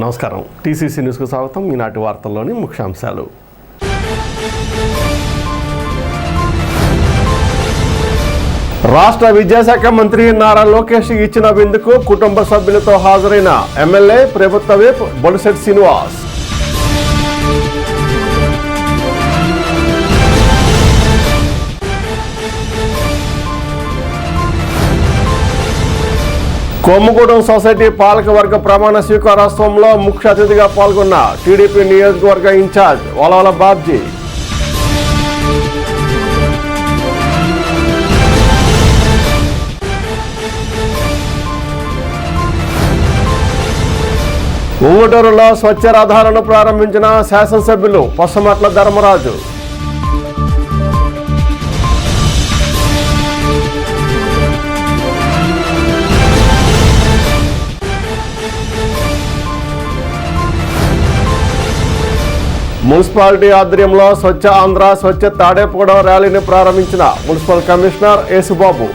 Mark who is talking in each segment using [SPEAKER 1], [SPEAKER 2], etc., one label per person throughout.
[SPEAKER 1] నమస్కారం. టీసీసీ న్యూస్కు స్వాగతం. ఈనాటి వార్తల్లోని ముఖ్యాంశాలు. రాష్ట్ర విద్యాశాఖ మంత్రి నారా లోకేష్ ఇచ్చిన విందుకు కుటుంబ సభ్యులతో హాజరైన ఎమ్మెల్యే ప్రభుత్వ విప్ బొలిశెట్టి శ్రీనివాస్. కొమ్ముగూడెం సొసైటీ పాలకవర్గ ప్రమాణ స్వీకారోత్సవంలో ముఖ్య అతిథిగా పాల్గొన్న టీడీపీ నియోజకవర్గ ఇన్ఛార్జ్ వలవల బాబ్జీ. ఉంగుటూరులో స్వచ్ఛ రథాలను ప్రారంభించిన శాసనసభ్యులు పొసమట్ల ధర్మరాజు. మున్సిపాలిటీ ఆధ్వర్యంలో స్వచ్ఛ ఆంధ్ర స్వచ్ఛ తాడేపూడెం ర్యాలీని ప్రారంభించిన మున్సిపల్ కమిషనర్ యేసుబాబు.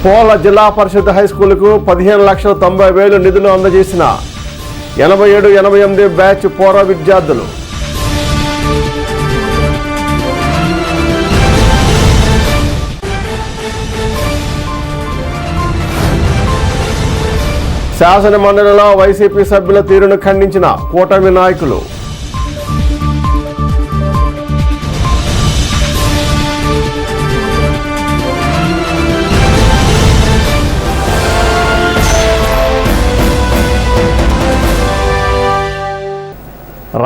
[SPEAKER 1] పోల జిల్లా పరిషత్ హైస్కూల్కు 15,90,000 నిధులు అందజేసిన 87-88 బ్యాచ్ పూర్వ విద్యార్థులు. శాసన మండలిలో వైసీపీ సభ్యుల తీరును ఖండించిన కూటమి నాయకులు.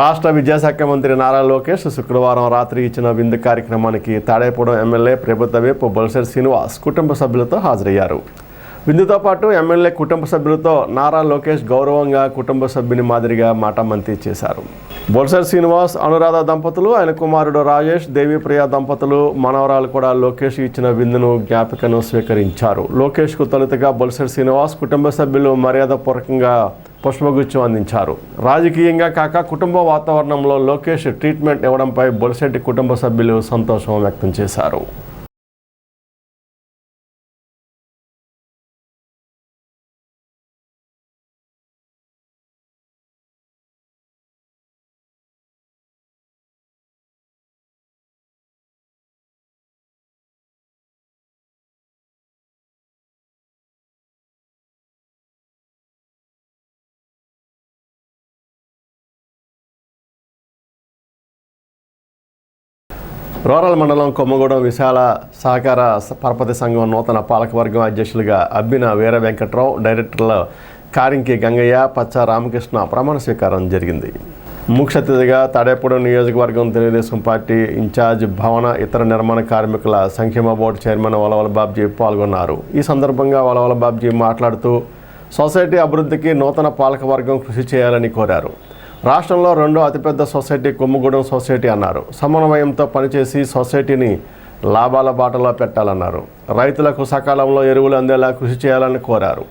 [SPEAKER 1] రాష్ట్ర విద్యాశాఖ మంత్రి నారా లోకేష్ శుక్రవారం రాత్రి ఇచ్చిన విందు కార్యక్రమానికి తాడేపూడెం ఎమ్మెల్యే ప్రభుత్వ విప్ బొలిశెట్టి శ్రీనివాస్ కుటుంబ సభ్యులతో హాజరయ్యారు. విందుతో పాటు ఎమ్మెల్యే కుటుంబ సభ్యులతో నారా లోకేష్ గౌరవంగా కుటుంబ సభ్యుని మాదిరిగా మాటామంతి చేశారు. బొలిశెట్టి శ్రీనివాస్, అనురాధ దంపతులు, ఆయన కుమారుడు రాజేష్, దేవిప్రియ దంపతులు, మనవరాలు కూడా లోకేష్ ఇచ్చిన విందును జ్ఞాపికను స్వీకరించారు. లోకేష్కు తొలుతగా బొలిశెట్టి శ్రీనివాస్ కుటుంబ సభ్యులు మర్యాదపూర్వకంగా పుష్పగుచ్చం అందించారు. రాజకీయంగా కాక కుటుంబ వాతావరణంలో లోకేష్ ట్రీట్మెంట్ ఇవ్వడంపై బొలిశెట్టి కుటుంబ సభ్యులు సంతోషం వ్యక్తం చేశారు. రూరల్ మండలం కొమ్మగూడెం విశాల సహకార పరపతి సంఘం నూతన పాలకవర్గం అధ్యక్షులుగా అబ్బిన వీర వెంకట్రావు, డైరెక్టర్ల కారింకి గంగయ్య, పచ్చ రామకృష్ణ ప్రమాణ స్వీకారం జరిగింది. ముఖ్య అతిథిగా తాడేపూడెం నియోజకవర్గం తెలుగుదేశం పార్టీ ఇన్ఛార్జ్ భవన ఇతర నిర్మాణ కార్మికుల సంక్షేమ బోర్డు చైర్మన్ వలవల బాబ్జీ పాల్గొన్నారు. ఈ సందర్భంగా వలవల బాబ్జీ మాట్లాడుతూ సొసైటీ అభివృద్ధికి నూతన పాలకవర్గం కృషి చేయాలని కోరారు. రాష్ట్రంలో రెండో అతిపెద్ద సొసైటీ కొమ్ముగూడెం సొసైటీ అన్నారు. సమన్వయంతో పనిచేసి సొసైటీని లాభాల బాటలో పెట్టాలన్నారు. రైతులకు సకాలంలో ఎరువులు అందేలా కృషి చేయాలని కోరారు.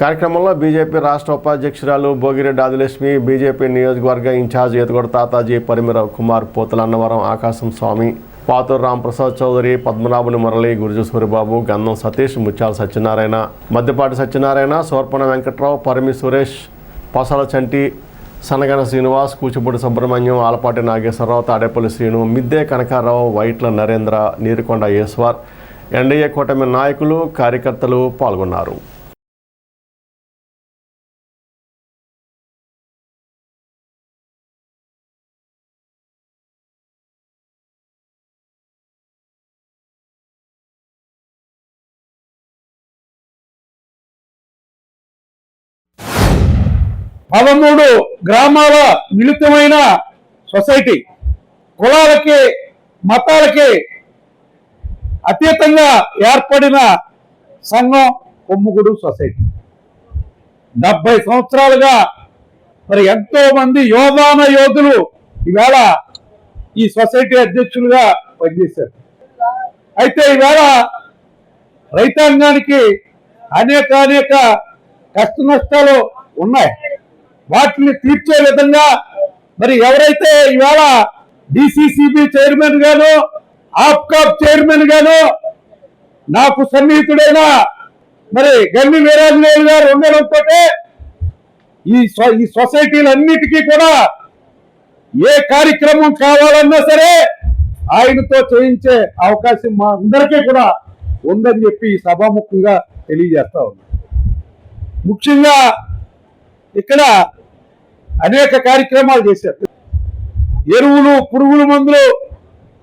[SPEAKER 1] కార్యక్రమంలో బీజేపీ రాష్ట్ర ఉపాధ్యక్షురాలు భోగిరెడ్డి ఆదిలక్ష్మి, బీజేపీ నియోజకవర్గ ఇన్ఛార్జ్ ఎదుగొడ తాతాజీ, పరిమిర కుమార్, పోతుల అన్నవరం ఆకాశం స్వామి, పాతూరు రాంప్రసాద్ చౌదరి, పద్మనాభుని మురళి, గురుజు సూరిబాబు, గంధం సతీష్, ముత్యాల సత్యనారాయణ, మద్దిపాటి సత్యనారాయణ, సోర్పణ వెంకట్రావు, పరిమి సురేష్, పసల చంటి, సనగన శ్రీనివాస్, కూచిపూడి సుబ్రహ్మణ్యం, ఆలపాటి నాగేశ్వరరావు, తాడేపల్లి శ్రీను, మిద్దే కనకారావు, వైట్ల నరేంద్ర, నీరుకొండ ఈశ్వర్, ఎన్డీఏ కూటమి నాయకులు, కార్యకర్తలు పాల్గొన్నారు.
[SPEAKER 2] పదమూడు గ్రామాల మిళితమైన సొసైటీ, కులాలకి మతాలకి అతీతంగా ఏర్పడిన సంఘం కొమ్ముగూడెం సొసైటీ. 70 సంవత్సరాలుగా మరి ఎంతో మంది యోధాన యోధులు ఈవేళ ఈ సొసైటీ అధ్యక్షులుగా పనిచేశారు. అయితే ఈవేళ రైతాంగానికి అనేక కష్ట నష్టాలు ఉన్నాయి. వాటిని తీర్చే విధంగా మరి ఎవరైతే ఇవాళ డిసిసిబి చైర్మన్ గాను ఆప్కాప్ చైర్మన్ గాను నాకు సన్నిహితుడైన మరి గన్ని వీరాంజనేయులు గారు ఉండడంతో ఈ సొసైటీలన్నిటికీ కూడా ఏ కార్యక్రమం కావాలన్నా సరే ఆయనతో చేయించే అవకాశం మా అందరికీ కూడా ఉందని చెప్పి ఈ సభాముఖంగా తెలియజేస్తా ఉన్నాను. ముఖ్యంగా ఇక్కడ అనేక కార్యక్రమాలు చేశారు. ఎరువులు, పురుగుల మందులు,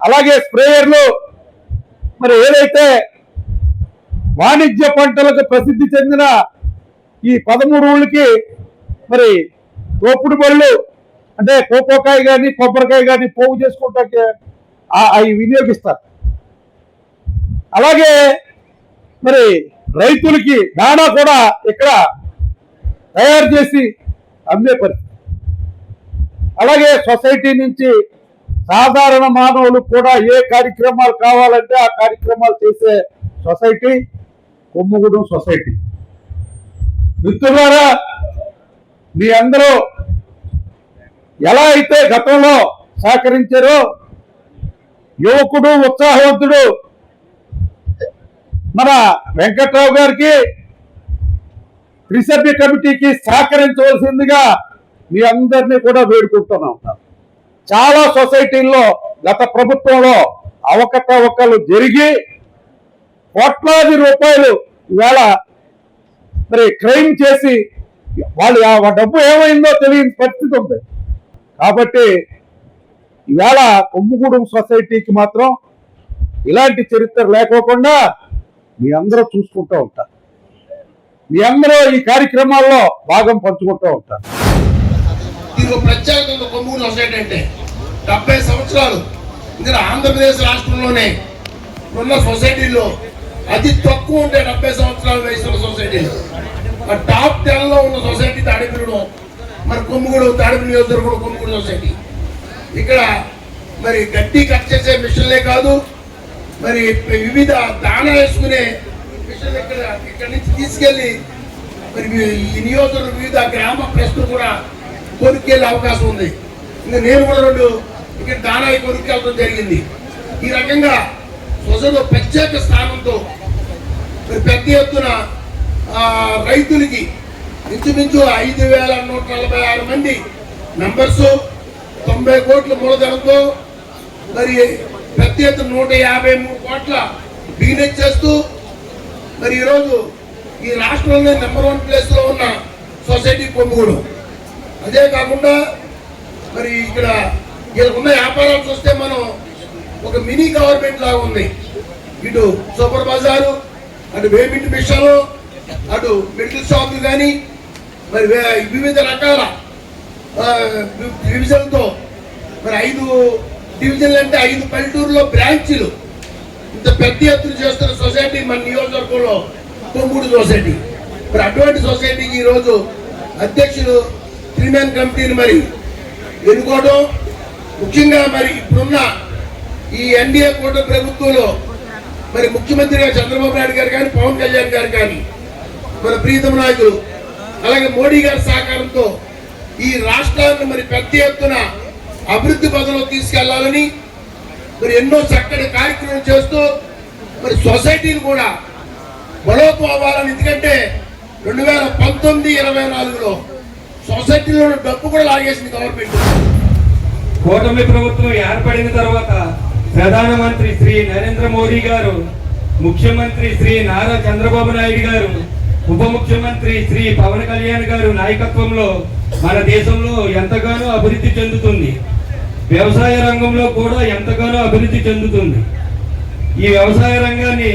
[SPEAKER 2] అలాగే స్ప్రేయర్లు, మరి ఏదైతే వాణిజ్య పంటలకు ప్రసిద్ధి చెందిన ఈ 13 ఊళ్ళకి మరి తోపుడు బళ్ళు అంటే కోకోకాయ కానీ కొబ్బరికాయ కానీ పోగు చేసుకుంటాకే అవి వినియోగిస్తారు. అలాగే మరి రైతులకి దాణా కూడా ఇక్కడ తయారు చేసి అమ్మే పరిస్థితి. అలాగే సొసైటీ నుంచి సాధారణ మానవులు కూడా ఏ కార్యక్రమాలు కావాలంటే ఆ కార్యక్రమాలు చేసే సొసైటీ కొమ్ముగూడెం సొసైటీ. మిత్రులారా, మీ అందరూ ఎలా అయితే గతంలో సహకరించారో యువకుడు, ఉత్సాహవంతుడు మన వెంకట్రావు గారికి త్రిసభ్య కమిటీకి సహకరించవలసిందిగా మీ అందరినీ కూడా వేడుకుంటున్నాం. చాలా సొసైటీల్లో గత ప్రభుత్వంలో అవకతవకలు జరిగి కోట్లాది రూపాయలు ఇవాళ మరి క్రైమ్ చేసి వాళ్ళు ఆ డబ్బు ఏమైందో తెలియని పరిస్థితి ఉంది. కాబట్టి ఇవాళ కొమ్ముగూడెం సొసైటీకి మాత్రం ఇలాంటి చరిత్ర లేకోకుండా మీ అందరూ చూసుకుంటూ ఉంటారు. మీ అందరూ ఈ కార్యక్రమాల్లో భాగం పంచుకుంటూ ఉంటారు.
[SPEAKER 3] ఇది ఒక ప్రత్యేకత. కొమ్ముగూడెం సొసైటీ అంటే 70 సంవత్సరాలు ఇంకా ఆంధ్రప్రదేశ్ రాష్ట్రంలోనే ఉన్న సొసైటీల్లో అతి తక్కువ ఉంటే 70 సంవత్సరాల వయసున్న సొసైటీలు. టాప్ 10లో ఉన్న సొసైటీ తాడిపిల్లడం, మరి కొమ్ముగూడెం తాడిపిల్లి నియోజకవర్గం కొమ్ముగూడెం సొసైటీ. ఇక్కడ మరి గడ్డి కట్ చేసే మిషన్లే కాదు, మరి వివిధ దాణా వేసుకునే మిషన్లు ఇక్కడి నుంచి తీసుకెళ్లి మరి ఈ నియోజకవర్గం వివిధ గ్రామ ప్రజలు కూడా కొనుక్కెళ్ళే అవకాశం ఉంది. ఇంకా నేను కూడా 2 ఇక్కడ దాణా కొనుక్కెళ్ళడం జరిగింది. ఈ రకంగా సొసైటీలో ప్రత్యేక స్థానంతో మరి పెద్ద ఎత్తున రైతులకి ఇంచుమించు 5,146 మంది మెంబర్స్, 90 కోట్ల మూలధనంతో మరి పెద్ద ఎత్తున 153 కోట్ల బిజినెస్ చేస్తూ మరి ఈరోజు ఈ రాష్ట్రంలో నంబర్ 1 ప్లేస్లో ఉన్న సొసైటీ కొమ్ముగూడెం. అదే కాకుండా మరి ఇక్కడ ఉన్న వ్యాపారాలు చూస్తే మనం ఒక మినీ గవర్నమెంట్ లాగా ఉంది. ఇటు సూపర్ బజారు, అటు వేమింటి మిషన్లు, అటు మెడికల్ షాపులు కానీ మరి వివిధ రకాల డివిజన్లతో మరి 5 డివిజన్లు అంటే 5 పల్లెటూరులో బ్రాంచీలు ఇంత పెద్ద ఎత్తున చేస్తున్న సొసైటీ మన నియోజకవర్గంలో కొమ్ముగూడెం సొసైటీ. మరి అటువంటి సొసైటీకి ఈరోజు అధ్యక్షులు 3-man కమిటీని మరి ఎన్నుకోవడం, ముఖ్యంగా మరి ఇప్పుడున్న ఈ ఎన్డీఏ కూటమి ప్రభుత్వంలో మరి ముఖ్యమంత్రిగా చంద్రబాబు నాయుడు గారు కానీ, పవన్ కళ్యాణ్ గారు కానీ, మన ప్రీతమ నాయకులు అలాగే మోడీ గారి సహకారంతో ఈ రాష్ట్రాన్ని మరి పెద్ద ఎత్తున అభివృద్ధి పథంలో తీసుకెళ్లాలని మరి ఎన్నో చక్కటి కార్యక్రమాలు చేస్తూ మరి సొసైటీని కూడా బలోపం అవ్వాలని. ఎందుకంటే 2019-24లో సొసైటీలో డబ్బు కూడా లాగేసింది గవర్నమెంట్.
[SPEAKER 4] కూటమి ప్రభుత్వం ఏర్పడిన తర్వాత ప్రధానమంత్రి శ్రీ నరేంద్ర మోడీ గారు, ముఖ్యమంత్రి శ్రీ నారా చంద్రబాబు నాయుడు గారు, ఉప ముఖ్యమంత్రి శ్రీ పవన్ కళ్యాణ్ గారు నాయకత్వంలో మన దేశంలో ఎంతగానో అభివృద్ధి చెందుతుంది. వ్యవసాయ రంగంలో కూడా ఎంతగానో అభివృద్ధి చెందుతుంది. ఈ వ్యవసాయ రంగాన్ని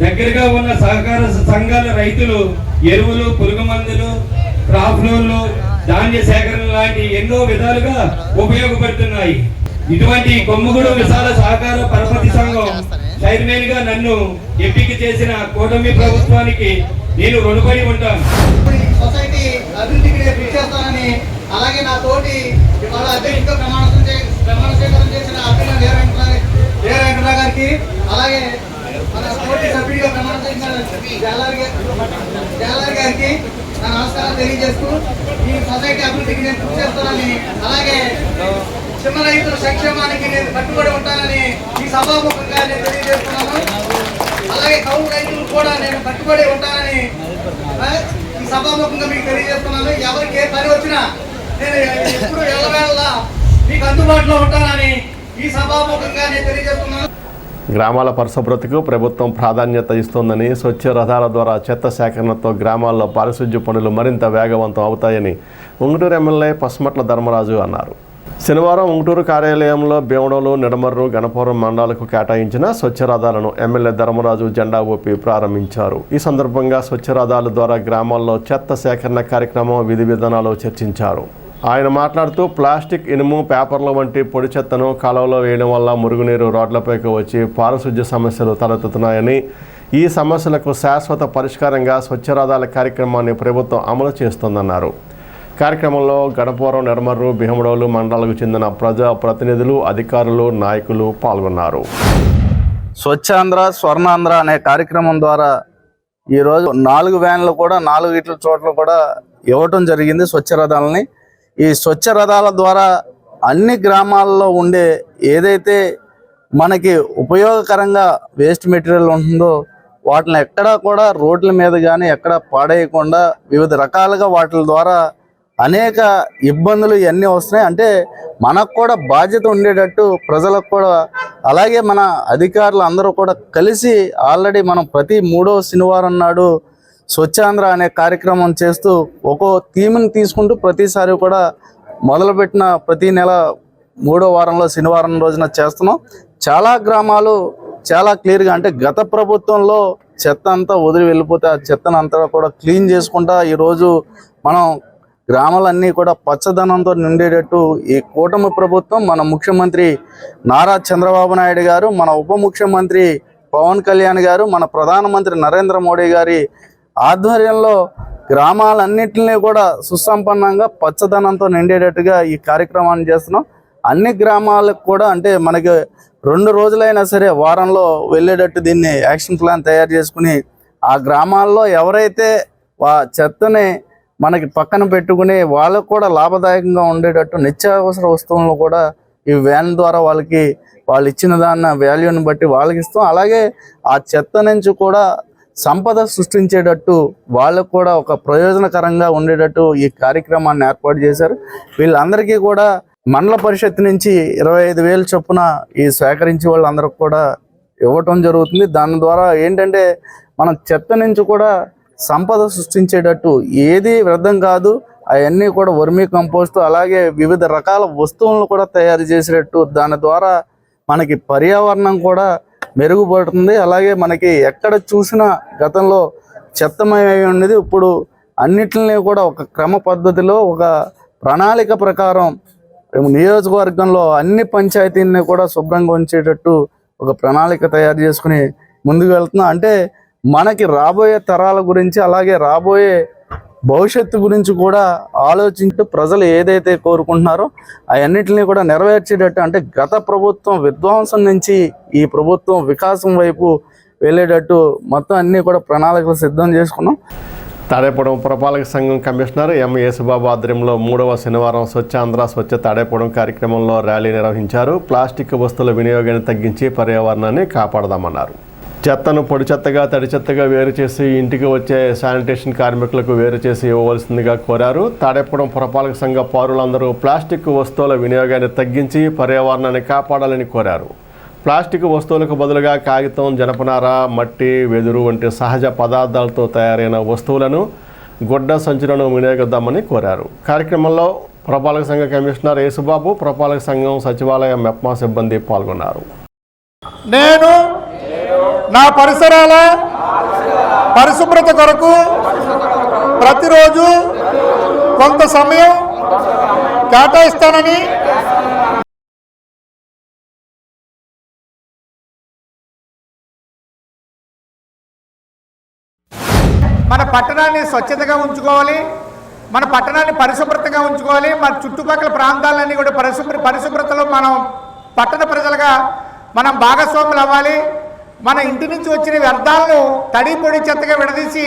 [SPEAKER 4] దగ్గరగా ఉన్న సహకార సంఘాల రైతులు ఎరువులు, పురుగు మందులు, క్రాప్ లోన్లు, ధాన్య సేకరణ లాంటి ఎన్నో విధాలుగా ఉపయోగపడుతున్నాయి. ఇటువంటి కొమ్ముగూడెం విశాల సహకార పరపతి సంఘం చైర్మన్ గా నన్ను ఎంపిక చేసిన కూటమి ప్రభుత్వానికి నేను రుణపడి ఉంటాను.
[SPEAKER 5] సొసైటీ అభివృద్ధికి కృషి చేస్తానని, అలాగే నా తోటి ఇవాళ అధ్యక్షుడిగా ప్రమాణ స్వీకారం చేసిన అభినవ్ వీరవెంకటరావు గారికి, అలాగే మన తోటి సభ్యుడిగా ప్రమాణ స్వీకారం జాలారి గారికి నా నమస్కారం తెలియజేస్తూ ఈ సొసైటీ అభివృద్ధికి నేను కృషి చేస్తానని, అలాగే చిన్న రైతుల సంక్షేమానికి నేను కట్టుబడి ఉంటానని ఈ సభాముఖంగా నేను తెలియజేస్తున్నాను. అలాగే కౌలు రైతులు కూడా నేను కట్టుబడి ఉంటానని ఈ సభాముఖంగా మీకు తెలియజేస్తున్నాను. ఎవరికి ఏ పని వచ్చినా నేను ఎప్పుడు ఎల్లవేళలా మీకు అందుబాటులో ఉంటానని ఈ సభాముఖంగా నేను తెలియజేస్తున్నాను.
[SPEAKER 1] గ్రామాల పరిశుభ్రతకు ప్రభుత్వం ప్రాధాన్యత ఇస్తోందని, స్వచ్ఛ రథాల ద్వారా చెత్త సేకరణతో గ్రామాల్లో పారిశుధ్య పనులు మరింత వేగవంతం అవుతాయని ఉంగుటూరు ఎమ్మెల్యే పసుమట్ల ధర్మరాజు అన్నారు. శనివారం ఉంగుటూరు కార్యాలయంలో భీమడోలు, నిడమర్రు, గణపురం మండలాలకు కేటాయించిన స్వచ్ఛ రథాలను ఎమ్మెల్యే ధర్మరాజు జెండా ఊపి ప్రారంభించారు. ఈ సందర్భంగా స్వచ్ఛ రథాల ద్వారా గ్రామాల్లో చెత్త సేకరణ కార్యక్రమం విధి విధానాలు చర్చించారు. ఆయన మాట్లాడుతూ ప్లాస్టిక్, ఇనుము, పేపర్ల వంటి పొడి చెత్తను కాలువలో వేయడం వల్ల మురుగునీరు రోడ్లపైకి వచ్చి పారిశుధ్య సమస్యలు తలెత్తుతున్నాయని, ఈ సమస్యలకు శాశ్వత పరిష్కారంగా స్వచ్ఛ రథాల కార్యక్రమాన్ని ప్రభుత్వం అమలు చేస్తోందన్నారు. కార్యక్రమంలో గణపురం, నిడమర్రు, భీమడోలు మండలాలకు చెందిన ప్రజా ప్రతినిధులు, అధికారులు, నాయకులు పాల్గొన్నారు.
[SPEAKER 6] స్వచ్ఛాంధ్ర, స్వర్ణాంధ్ర అనే కార్యక్రమం ద్వారా ఈరోజు 4 వ్యాన్లు కూడా 4 ఇట్ల చోట్ల కూడా ఇవ్వటం జరిగింది స్వచ్ఛ రథాలని. ఈ స్వచ్ఛ రథాల ద్వారా అన్ని గ్రామాల్లో ఉండే ఏదైతే మనకి ఉపయోగకరంగా వేస్ట్ మెటీరియల్ ఉంటుందో వాటిని ఎక్కడా కూడా రోడ్ల మీద కానీ ఎక్కడ పాడేయకుండా వివిధ రకాలుగా వాటి ద్వారా అనేక ఇబ్బందులు ఇవన్నీ వస్తున్నాయి. అంటే మనకు కూడా బాధ్యత ఉండేటట్టు ప్రజలకు కూడా, అలాగే మన అధికారులు అందరూ కూడా కలిసి ఆల్రెడీ మనం ప్రతి 3వ శనివారం నాడు స్వచ్ఛాంధ్ర అనే కార్యక్రమం చేస్తూ ఒక్కో థీమ్ని తీసుకుంటూ ప్రతిసారి కూడా మొదలుపెట్టిన ప్రతి నెల 3వ వారంలో శనివారం రోజున చేస్తున్నాం. చాలా గ్రామాలు చాలా క్లియర్గా, అంటే గత ప్రభుత్వంలో చెత్త అంతా వదిలి వెళ్ళిపోతే ఆ చెత్తను అంతా కూడా క్లీన్ చేసుకుంటా ఈరోజు మనం గ్రామాలన్నీ కూడా పచ్చదనంతో నిండేటట్టు ఈ కూటమి ప్రభుత్వం, మన ముఖ్యమంత్రి నారా చంద్రబాబు నాయుడు గారు, మన ఉప ముఖ్యమంత్రి పవన్ కళ్యాణ్ గారు, మన ప్రధానమంత్రి నరేంద్ర మోడీ గారి ఆధ్వర్యంలో గ్రామాలన్నింటినీ కూడా సుసంపన్నంగా పచ్చదనంతో నిండేటట్టుగా ఈ కార్యక్రమాన్ని చేస్తున్నాం. అన్ని గ్రామాలకు కూడా, అంటే మనకి 2 రోజులైనా సరే వారంలో వెళ్ళేటట్టు దీన్ని యాక్షన్ ప్లాన్ తయారు చేసుకుని ఆ గ్రామాల్లో ఎవరైతే చెత్తని మనకి పక్కన పెట్టుకుని వాళ్ళకు కూడా లాభదాయకంగా ఉండేటట్టు నిత్యావసర వస్తువులను కూడా ఈ వ్యాన్ ద్వారా వాళ్ళకి వాళ్ళు ఇచ్చిన దాన్ని వాల్యూని బట్టి వాళ్ళకి ఇస్తాం. అలాగే ఆ చెత్త నుంచి కూడా సంపద సృష్టించేటట్టు వాళ్ళకు కూడా ఒక ప్రయోజనకరంగా ఉండేటట్టు ఈ కార్యక్రమాన్ని ఏర్పాటు చేశారు. వీళ్ళందరికీ కూడా మండల పరిషత్ నుంచి 25,000 చొప్పున ఈ సేకరించే వాళ్ళందరికీ కూడా ఇవ్వటం జరుగుతుంది. దాని ద్వారా ఏంటంటే మనం చెత్త నుంచి కూడా సంపద సృష్టించేటట్టు, ఏది వ్యర్థం కాదు, అవన్నీ కూడా వర్మీ కంపోస్ట్ అలాగే వివిధ రకాల వస్తువులను కూడా తయారు చేసేటట్టు, దాని ద్వారా మనకి పర్యావరణం కూడా మెరుగుపడుతుంది. అలాగే మనకి ఎక్కడ చూసినా గతంలో చెత్తమై ఉండేది, ఇప్పుడు అన్నిటిని కూడా ఒక క్రమ పద్ధతిలో ఒక ప్రణాళిక ప్రకారం నియోజకవర్గంలో అన్ని పంచాయతీలని కూడా శుభ్రంగా ఉంచేటట్టు ఒక ప్రణాళిక తయారు చేసుకుని ముందుకు వెళ్తున్నాం. అంటే మనకి రాబోయే తరాల గురించి అలాగే రాబోయే భవిష్యత్తు గురించి కూడా ఆలోచించు ప్రజలు ఏదైతే కోరుకుంటున్నారో అవన్నిటిని కూడా నెరవేర్చేటట్టు, అంటే గత ప్రభుత్వం విధ్వంసం నుంచి ఈ ప్రభుత్వం వికాసం వైపు వెళ్ళేటట్టు మొత్తం అన్నీ కూడా ప్రణాళికలు సిద్ధం చేసుకున్నాం.
[SPEAKER 1] తాడేపూడెం పురపాలక సంఘం కమిషనర్ ఎం యేసుబాబు ఆధ్వర్యంలో 3వ శనివారం స్వచ్ఛాంధ్ర స్వచ్ఛ తాడేపూడెం కార్యక్రమంలో ర్యాలీ నిర్వహించారు. ప్లాస్టిక్ వస్తువుల వినియోగాన్ని తగ్గించి పర్యావరణాన్ని కాపాడదామన్నారు. చెత్తను పొడి చెత్తగా, తడి చెత్తగా వేరు చేసి ఇంటికి వచ్చే శానిటేషన్ కార్మికులకు వేరు చేసి ఇవ్వవలసిందిగా కోరారు. తాడేపూడెం పురపాలక సంఘ పౌరులందరూ ప్లాస్టిక్ వస్తువుల వినియోగాన్ని తగ్గించి పర్యావరణాన్ని కాపాడాలని కోరారు. ప్లాస్టిక్ వస్తువులకు బదులుగా కాగితం, జనపనార, మట్టి, వెదురు వంటి సహజ పదార్థాలతో తయారైన వస్తువులను, గుడ్డ సంచులను వినియోగిద్దామని కోరారు. కార్యక్రమంలో పురపాలక సంఘ కమిషనర్ యేసుబాబు, పురపాలక సంఘం సచివాలయ మెప్మా సిబ్బంది పాల్గొన్నారు.
[SPEAKER 7] నేను నా పరిసరాల పరిశుభ్రత కొరకు ప్రతిరోజు కొంత సమయం కేటాయిస్తానని మన పట్టణాన్ని స్వచ్ఛతగా ఉంచుకోవాలి, మన పట్టణాన్ని పరిశుభ్రతంగా ఉంచుకోవాలి. మన చుట్టుపక్కల ప్రాంతాలన్నీ కూడా పరిశుభ్రతలో మనం పట్టణ ప్రజలుగా మనం భాగస్వాములు అవ్వాలి. మన ఇంటి నుంచి వచ్చిన వ్యర్థాలను తడి పొడి చెత్తగా విడదీసి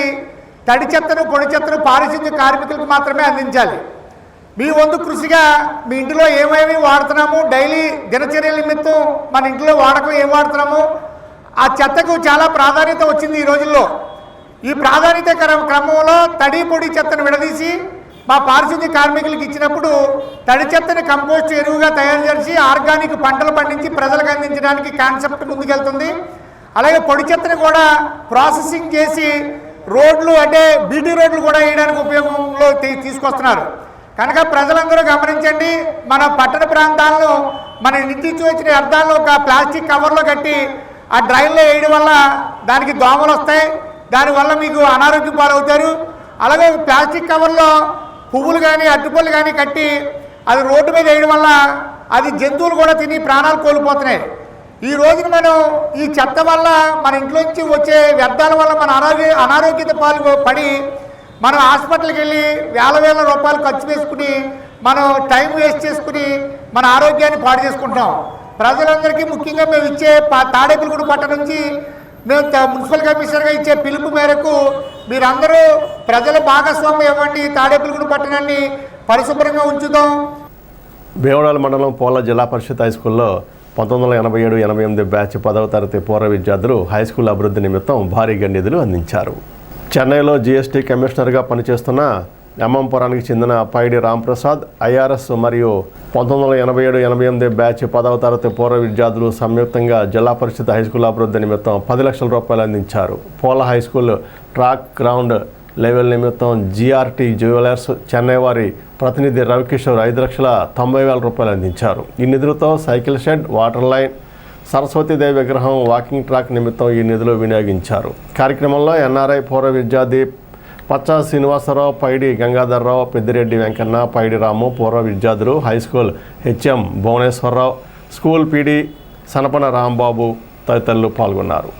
[SPEAKER 7] తడి చెత్తను పొడి చెత్తను పారిశుద్ధ్య కార్మికులకు మాత్రమే అందించాలి. మీ వంతు కృషిగా మీ ఇంటిలో ఏమేమి వాడుతున్నాము, డైలీ దినచర్యల నిమిత్తం మన ఇంట్లో వాడకం ఏం వాడుతున్నాము, ఆ చెత్తకు చాలా ప్రాధాన్యత వచ్చింది ఈ రోజుల్లో. ఈ ప్రాధాన్యత క్రమంలో తడి పొడి చెత్తను విడదీసి మా పారిశుద్ధ్య కార్మికులకు ఇచ్చినప్పుడు తడి చెత్తని కంపోస్ట్ ఎరువుగా తయారు చేసి ఆర్గానిక్ పంటలు పండించి ప్రజలకు అందించడానికి కాన్సెప్ట్ ముందుకెళ్తుంది. అలాగే పొడి చెత్తని కూడా ప్రాసెసింగ్ చేసి రోడ్లు అంటే బీటీ రోడ్లు కూడా వేయడానికి ఉపయోగంలో తీసుకొస్తున్నారు. కనుక ప్రజలందరూ గమనించండి, మన పట్టణ ప్రాంతాలను మన ఇంటి వచ్చిన వ్యర్థాలను ఒక ప్లాస్టిక్ కవర్లో కట్టి ఆ డ్రైన్లో వేయడం వల్ల దానికి దోమలు వస్తాయి, దానివల్ల మీకు అనారోగ్యం పాలవుతారు. అలాగే ప్లాస్టిక్ కవర్లో పువ్వులు కానీ అరటిపళ్ళు కానీ కట్టి అది రోడ్డు మీద వేయడం వల్ల అది జంతువులు కూడా తిని ప్రాణాలు కోల్పోతున్నాయి. ఈ రోజున మనం ఈ చెత్త వల్ల మన ఇంట్లోంచి వచ్చే వ్యర్థాల వల్ల మన అనారోగ్యత పడి మనం హాస్పిటల్కి వెళ్ళి వేల రూపాయలు ఖర్చు వేసుకుని మనం టైం వేస్ట్ చేసుకుని మన ఆరోగ్యాన్ని పాడు చేసుకుంటాం. ప్రజలందరికీ ముఖ్యంగా మేము ఇచ్చే తాడేపల్లిగూడెం పట్టణం నుంచి మేము మున్సిపల్ కమిషనర్గా ఇచ్చే పిలుపు మేరకు మీరందరూ ప్రజల భాగస్వామ్యం ఇవ్వండి, తాడేపల్లిగూడెం పట్టణాన్ని పరిశుభ్రంగా ఉంచుదాం.
[SPEAKER 1] భీమవరం మండలం పోల జిల్లా పరిషత్ హైస్కూల్లో 1987-88 బ్యాచ్ 10వ తరగతి పూర్వ విద్యార్థులు హైస్కూల్ అభివృద్ధి నిమిత్తం భారీగా నిధులు అందించారు. చెన్నైలో జీఎస్టీ కమిషనర్గా పనిచేస్తున్న ఎమ్మంపురానికి చెందిన పైడి రాంప్రసాద్, ఐఆర్ఎస్ మరియు 1987-88 బ్యాచ్ 10వ తరగతి పూర్వ విద్యార్థులు సంయుక్తంగా జిల్లా పరిషత్ హైస్కూల్ అభివృద్ధి నిమిత్తం 10 లక్షల రూపాయలు అందించారు. Pola high school track ground level నిమిత్తం జీఆర్టీ జ్యువెలర్స్ చెన్నై వారి ప్రతినిధి రవికిషోర్ 5,90,000 రూపాయలు అందించారు. ఈ నిధులతో cycle shed, water line, Saraswatidevi విగ్రహం, వాకింగ్ ట్రాక్ నిమిత్తం ఈ నిధులు వినియోగించారు. కార్యక్రమంలో ఎన్ఆర్ఐ పూర్వ విద్యార్థి పచ్చా శ్రీనివాసరావు, పైడి గంగాధర్రావు, పెద్దిరెడ్డి వెంకన్న, పైడి రాము పూర్వ విద్యార్థులు, high school HM Bhuvaneswararao, school PD Sanapana Rambabu తదితరులు పాల్గొన్నారు.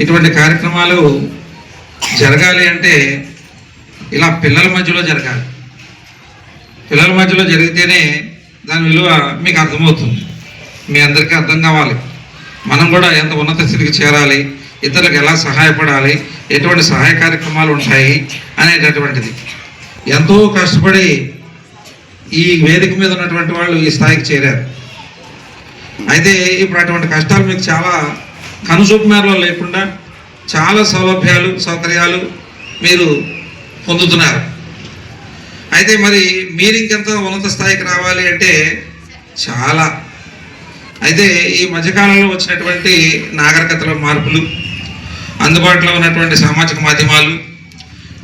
[SPEAKER 8] ఇటువంటి కార్యక్రమాలు జరగాలి అంటే ఇలా పిల్లల మధ్యలో జరగాలి. పిల్లల మధ్యలో జరిగితేనే దాని విలువ మీకు అర్థమవుతుంది, మీ అందరికీ అర్థం కావాలి. మనం కూడా ఎంత ఉన్నత స్థితికి చేరాలి, ఇతరులకు ఎలా సహాయపడాలి, ఎటువంటి సహాయ కార్యక్రమాలు ఉంటాయి అనేటటువంటిది. ఎంతో కష్టపడి ఈ వేదిక మీద ఉన్నటువంటి వాళ్ళు ఈ స్థాయికి చేరారు. అయితే ఇప్పుడు అటువంటి కష్టాలు మీకు చాలా కనుసూపు మేరలో లేకుండా చాలా సౌలభ్యాలు, సౌకర్యాలు మీరు పొందుతున్నారు. అయితే మరి మీరు ఇంకెంత ఉన్నత స్థాయికి రావాలి అంటే చాలా. అయితే ఈ మధ్యకాలంలో వచ్చినటువంటి నాగరికతలో మార్పులు, అందుబాటులో ఉన్నటువంటి సామాజిక మాధ్యమాలు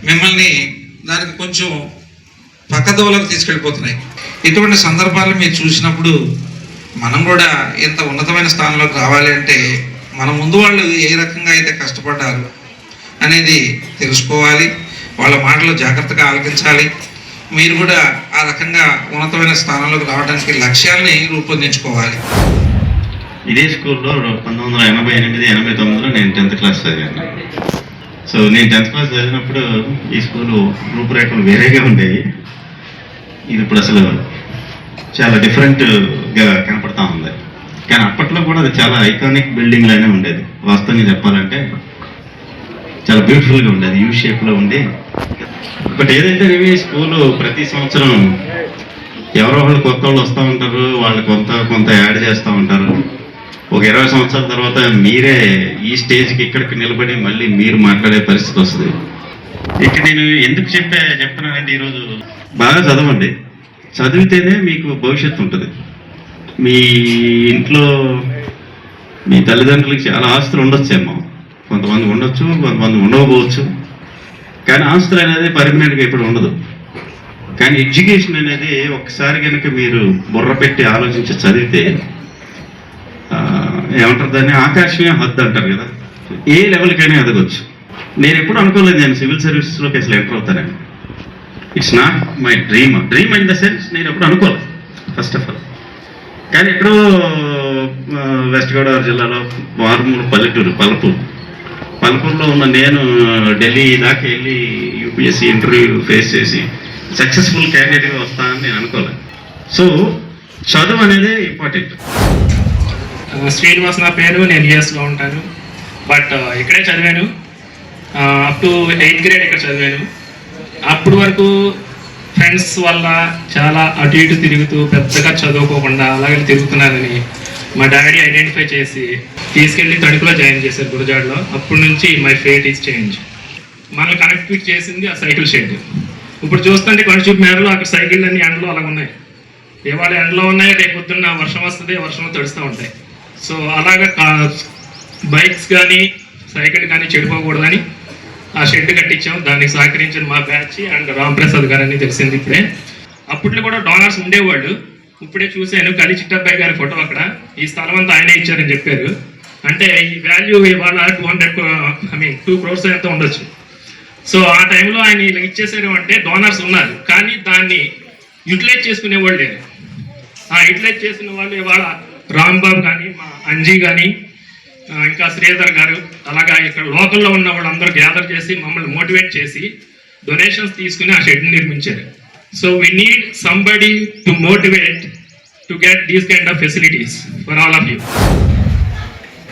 [SPEAKER 8] మిమ్మల్ని దానికి కొంచెం పక్కదోవలకు తీసుకెళ్ళిపోతున్నాయి. ఇటువంటి సందర్భాలు మీరు చూసినప్పుడు మనం కూడా ఇంత ఉన్నతమైన స్థానంలోకి రావాలి అంటే మన ముందు వాళ్ళు ఏ రకంగా అయితే కష్టపడ్డారు అనేది తెలుసుకోవాలి, వాళ్ళ మాటలు జాగ్రత్తగా ఆలకించాలి. మీరు కూడా ఆ రకంగా ఉన్నతమైన స్థానంలోకి రావడానికి లక్ష్యాల్ని రూపొందించుకోవాలి.
[SPEAKER 9] ఇదే స్కూల్లో 1988-89లో నేను 10th క్లాస్ చదివాను. సో నేను 10th క్లాస్ చదివినప్పుడు ఈ స్కూలు రూపురేఖలు వేరేగా ఉండేవి. ఇది ఇప్పుడు అసలు చాలా డిఫరెంట్గా కనపడతా ఉంది. కానీ అప్పట్లో కూడా అది చాలా ఐకానిక్ బిల్డింగ్ లానే ఉండేది. వాస్తవంగా చెప్పాలంటే చాలా బ్యూటిఫుల్గా ఉండేది, యూ షేప్లో ఉండి. బట్ ఏదైతే ఈ స్కూలు ప్రతి సంవత్సరం ఎవరో వాళ్ళు కొత్త వాళ్ళు వస్తూ ఉంటారు, వాళ్ళు కొంత యాడ్ చేస్తూ ఉంటారు. ఒక 20 సంవత్సరాల తర్వాత మీరే ఈ స్టేజ్కి ఇక్కడికి నిలబడి మళ్ళీ మీరు మాట్లాడే పరిస్థితి వస్తుంది. ఇక్కడ నేను ఎందుకు చెప్తున్నానంటే ఈరోజు బాగా చదవండి, చదివితేనే మీకు భవిష్యత్తు ఉంటుంది. మీ ఇంట్లో మీ తల్లిదండ్రులకి చాలా ఆస్తులు ఉండొచ్చేమో, కొంతమంది ఉండొచ్చు, కొంతమంది ఉండకపోవచ్చు. కానీ ఆస్తులు అనేది పర్మనెంట్గా ఇప్పుడు ఉండదు. కానీ ఎడ్యుకేషన్ అనేది ఒకసారి కనుక మీరు బుర్ర పెట్టి ఆలోచించి చదివితే ఏమంటారు దాన్ని, ఆకాశమే హద్దు అంటారు కదా, ఏ లెవెల్కైనా ఎదగొచ్చు. నేను ఎప్పుడు అనుకోలేదు నేను సివిల్ సర్వీసెస్లోకి అసలు ఎంటర్ అవుతానని. It's not my dream in the sense నేను ఎప్పుడు అనుకోలేదు ఫస్ట్ ఆఫ్ ఆల్. కానీ ఎక్కడో వెస్ట్ గోదావరి జిల్లాలో మారుమూల పల్లెటూరు పలుపూరులో ఉన్న నేను ఢిల్లీ దాకా వెళ్ళి యూపీఎస్సీ ఇంటర్వ్యూ ఫేస్ చేసి సక్సెస్ఫుల్ క్యాండిడేట్గా వస్తానని నేను అనుకోలేదు. సో చదువు అనేది ఇంపార్టెంట్.
[SPEAKER 10] శ్రీనివాస్ నా పేరు, నేను యూఎస్లో ఉంటాను. బట్ ఇక్కడే చదివాను, అప్ టు 8th grade ఇక్కడ చదివాను. అప్పటి వరకు ఫ్రెండ్స్ వల్ల చాలా అటు ఇటు తిరుగుతూ పెద్దగా చదువుకోకుండా అలాగే తిరుగుతున్నానని మా డాడీ ఐడెంటిఫై చేసి తీసుకెళ్ళి తణుకులో జాయిన్ చేశారు, గురజాడలో. అప్పటి నుంచి మై ఫేట్ ఈజ్ చేంజ్. మనల్ని కనెక్ట్ చేసింది ఆ సైకిల్ షెడ్. ఇప్పుడు చూస్తుంటే కొంచెం మేరలో అక్కడ సైకిల్ అన్ని ఎండలో అలాగ ఉన్నాయి. ఇవాళ ఎండలో ఉన్నాయి, రేపు పొద్దున్న వర్షం వస్తుంది, వర్షంలో తడుస్తూ ఉంటాయి. సో అలాగా బైక్స్ కానీ సైకిల్ కానీ చెడిపోకూడదని ఆ షెడ్ కట్టించాం. దానికి సహకరించిన మా బ్యాచ్ అండ్ రాంప్రసాద్ గారు అని తెలిసింది ఇప్పుడే. అప్పట్లో కూడా డోనర్స్ ఉండేవాళ్ళు. ఇప్పుడే చూశాను కలి చిట్టబ్బాయి గారి ఫోటో అక్కడ. ఈ స్థలం అంతా ఆయనే ఇచ్చారని చెప్పారు. అంటే ఈ వాల్యూ ఇవాళ 2 crores ఎంతో ఉండొచ్చు. సో ఆ టైంలో ఆయన ఇలా ఇచ్చేసారు అంటే డోనర్స్ ఉన్నారు, కానీ దాన్ని యూటిలైజ్ చేసుకునేవాళ్ళు లేరు. ఆ యూటిలైజ్ చేసిన వాళ్ళు ఇవాళ రాంబాబు కానీ, మా అంజీ కానీ, ఇంకా శ్రీధర్ గారు, అలాగా ఇక్కడ లోకల్లో ఉన్న వాళ్ళందరూ గ్యాదర్ చేసి మమ్మల్ని మోటివేట్ చేసి డొనేషన్స్ తీసుకుని ఆ షెడ్ నిర్మించారు. So we need somebody to motivate to get these kind of facilities for all of you.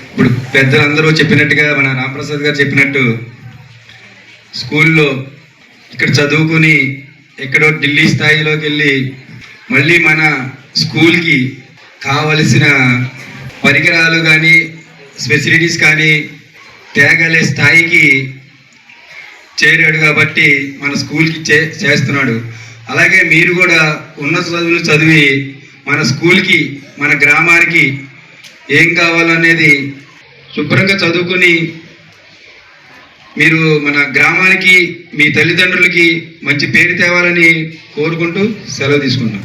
[SPEAKER 11] ఇప్పుడు పెద్దలందరూ చెప్పినట్టుగా, మన రాంప్రసాద్ గారు చెప్పినట్టు, స్కూల్లో ఇక్కడ చదువుకుని ఎక్కడో ఢిల్లీ స్థాయిలోకి వెళ్ళి మళ్ళీ మన స్కూల్కి కావలసిన పరికరాలు కానీ ఫెసిలిటీస్ కానీ తేగలే స్థాయికి చేరాడు కాబట్టి మన స్కూల్కి చేస్తున్నాడు. అలాగే మీరు కూడా ఉన్నత చదువులు చదివి మన స్కూల్కి, మన గ్రామానికి ఏం కావాలనేది శుభ్రంగా చదువుకొని మీరు మన గ్రామానికి, మీ తల్లిదండ్రులకి మంచి పేరు తేవాలని కోరుకుంటూ సెలవు తీసుకుంటాం.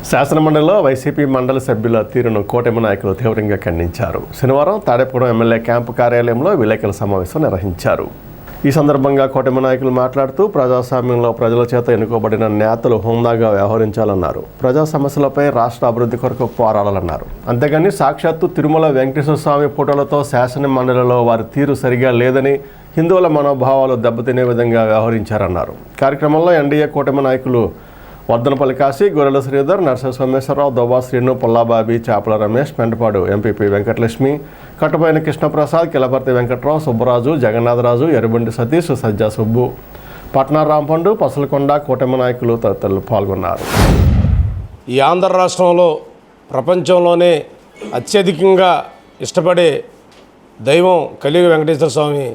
[SPEAKER 1] శాసనమండలిలో వైసీపీ మండలి సభ్యుల తీరును కూటమి నాయకులు తీవ్రంగా ఖండించారు. శనివారం తాడేపూడెం ఎమ్మెల్యే క్యాంపు కార్యాలయంలో విలేకరుల సమావేశం నిర్వహించారు. ఈ సందర్భంగా కూటమి నాయకులు మాట్లాడుతూ ప్రజాస్వామ్యంలో ప్రజల చేత ఎన్నుకోబడిన నేతలు హుందాగా వ్యవహరించాలన్నారు. ప్రజా సమస్యలపై రాష్ట్ర అభివృద్ధి కొరకు పోరాడాలన్నారు. అంతేగాని సాక్షాత్తు తిరుమల వెంకటేశ్వర స్వామి ఫోటోలతో శాసన మండలిలో వారి తీరు సరిగా లేదని, హిందువుల మనోభావాలు దెబ్బతినే విధంగా వ్యవహరించారన్నారు. కార్యక్రమంలో ఎన్డీఏ కూటమి నాయకులు వర్ధనపల్లి కాశీ, గొర్రెల శ్రీధర్, నర్స సోమేశ్వరరావు, దోబా శ్రీను, పుల్లాబాబి, చాపల రమేష్, మెంటపాడు ఎంపీపీ వెంకటలక్ష్మి, కట్టుబైన కృష్ణప్రసాద్, కిలపర్తి వెంకట్రావు, సుబ్బరాజు, జగన్నాథరాజు, ఎర్రబండి సతీష్, సజ్జా సుబ్బు, పట్నా రాంపండు, పసలకొండ కూటమి నాయకులు తదితరులు పాల్గొన్నారు.
[SPEAKER 12] ఈ ఆంధ్ర రాష్ట్రంలో ప్రపంచంలోనే అత్యధికంగా ఇష్టపడే దైవం కలియుగ వెంకటేశ్వర స్వామి.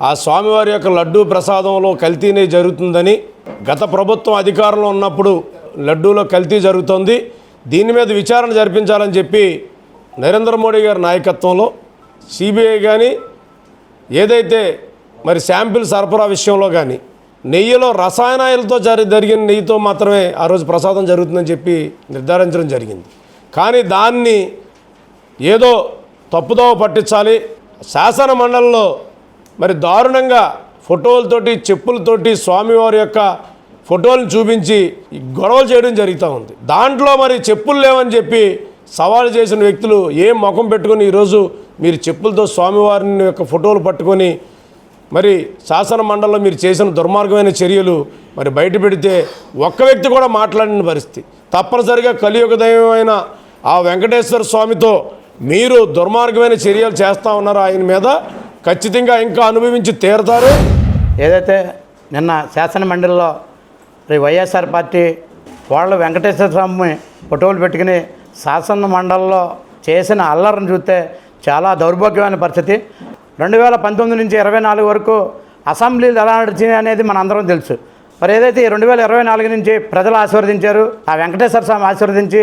[SPEAKER 12] ఆ స్వామివారి యొక్క లడ్డూ ప్రసాదంలో కల్తీనే జరుగుతుందని, గత ప్రభుత్వం అధికారంలో ఉన్నప్పుడు లడ్డూలో కల్తీ జరుగుతుంది, దీని మీద విచారణ జరిపించాలని చెప్పి నరేంద్ర మోడీ గారి నాయకత్వంలో సిబిఐ కానీ, ఏదైతే మరి శాంపిల్ సరఫరా విషయంలో కానీ, నెయ్యిలో రసాయనాలతో జరిగిన నెయ్యితో మాత్రమే ఆ రోజు ప్రసాదం జరుగుతుందని చెప్పి నిర్ధారించడం జరిగింది. కానీ దాన్ని ఏదో తప్పుదోవ పట్టించాలి, శాసన మండలిలో మరి దారుణంగా ఫోటోలతోటి, చెప్పులతోటి స్వామివారి యొక్క ఫోటోలను చూపించి గొడవలు చేయడం జరుగుతూ ఉంది. దాంట్లో మరి చెప్పులు లేవని చెప్పి సవాలు చేసిన వ్యక్తులు ఏం ముఖం పెట్టుకొని ఈరోజు మీరు చెప్పులతో స్వామివారిని యొక్క ఫోటోలు పట్టుకొని మరి శాసన మండలిలో మీరు చేసిన దుర్మార్గమైన చర్యలు మరి బయట పెడితే ఒక్క వ్యక్తి కూడా మాట్లాడిన పరిస్థితి. తప్పనిసరిగా కలియుగ దైవమైన ఆ వెంకటేశ్వర స్వామితో మీరు దుర్మార్గమైన చర్యలు చేస్తూ ఉన్నారు. ఆయన మీద ఖచ్చితంగా ఇంకా అనుభవించి తీరుతారు.
[SPEAKER 13] ఏదైతే నిన్న శాసన మండలిలో వైఎస్ఆర్ పార్టీ వాళ్ళు వెంకటేశ్వర స్వామి ఫోటోలు పెట్టుకుని శాసన మండలిలో చేసిన అల్లరిని చూస్తే చాలా దౌర్భాగ్యమైన పరిస్థితి. 2019 నుంచి 24 వరకు అసెంబ్లీలు ఎలా నడిచినాయి అనేది మన అందరం తెలుసు. మరి ఏదైతే 2024 నుంచి ప్రజలు ఆశీర్వదించారు, ఆ వెంకటేశ్వర స్వామి ఆశీర్వదించి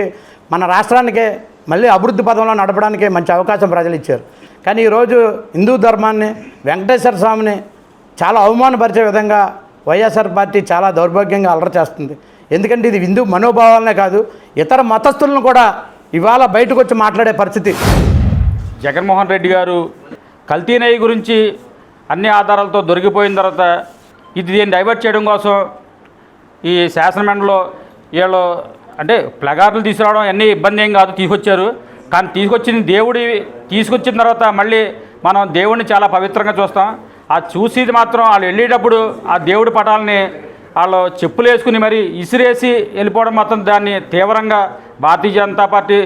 [SPEAKER 13] మన రాష్ట్రానికి మళ్ళీ అభివృద్ధి పదంలో నడపడానికి మంచి అవకాశం ప్రజలు ఇచ్చారు. కానీ ఈరోజు హిందూ ధర్మాన్ని, వెంకటేశ్వర స్వామిని చాలా అవమానపరిచే విధంగా వైఎస్ఆర్ పార్టీ చాలా దౌర్భాగ్యంగా అల్లరి చేస్తుంది. ఎందుకంటే ఇది హిందూ మనోభావాలనే కాదు, ఇతర మతస్థులను కూడా ఇవాళ బయటకు వచ్చి మాట్లాడే పరిస్థితి.
[SPEAKER 14] జగన్మోహన్ రెడ్డి గారు కల్తీ నెయ్యి గురించి అన్ని ఆధారాలతో దొరికిపోయిన తర్వాత దీన్ని డైవర్ట్ చేయడం కోసం ఈ శాసనమండలిలో వీళ్ళు అంటే ప్లగార్లు తీసుకురావడం అన్నీ ఇబ్బంది ఏం కాదు, తీసుకొచ్చారు. కానీ తీసుకొచ్చిన తర్వాత మళ్ళీ మనం దేవుడిని చాలా పవిత్రంగా చూస్తాం. ఆ చూసేది మాత్రం వాళ్ళు వెళ్ళేటప్పుడు ఆ దేవుడి పటాలని వాళ్ళు చెప్పులు వేసుకుని మరి ఇసిరేసి వెళ్ళిపోవడం మాత్రం దాన్ని తీవ్రంగా భారతీయ జనతా పార్టీ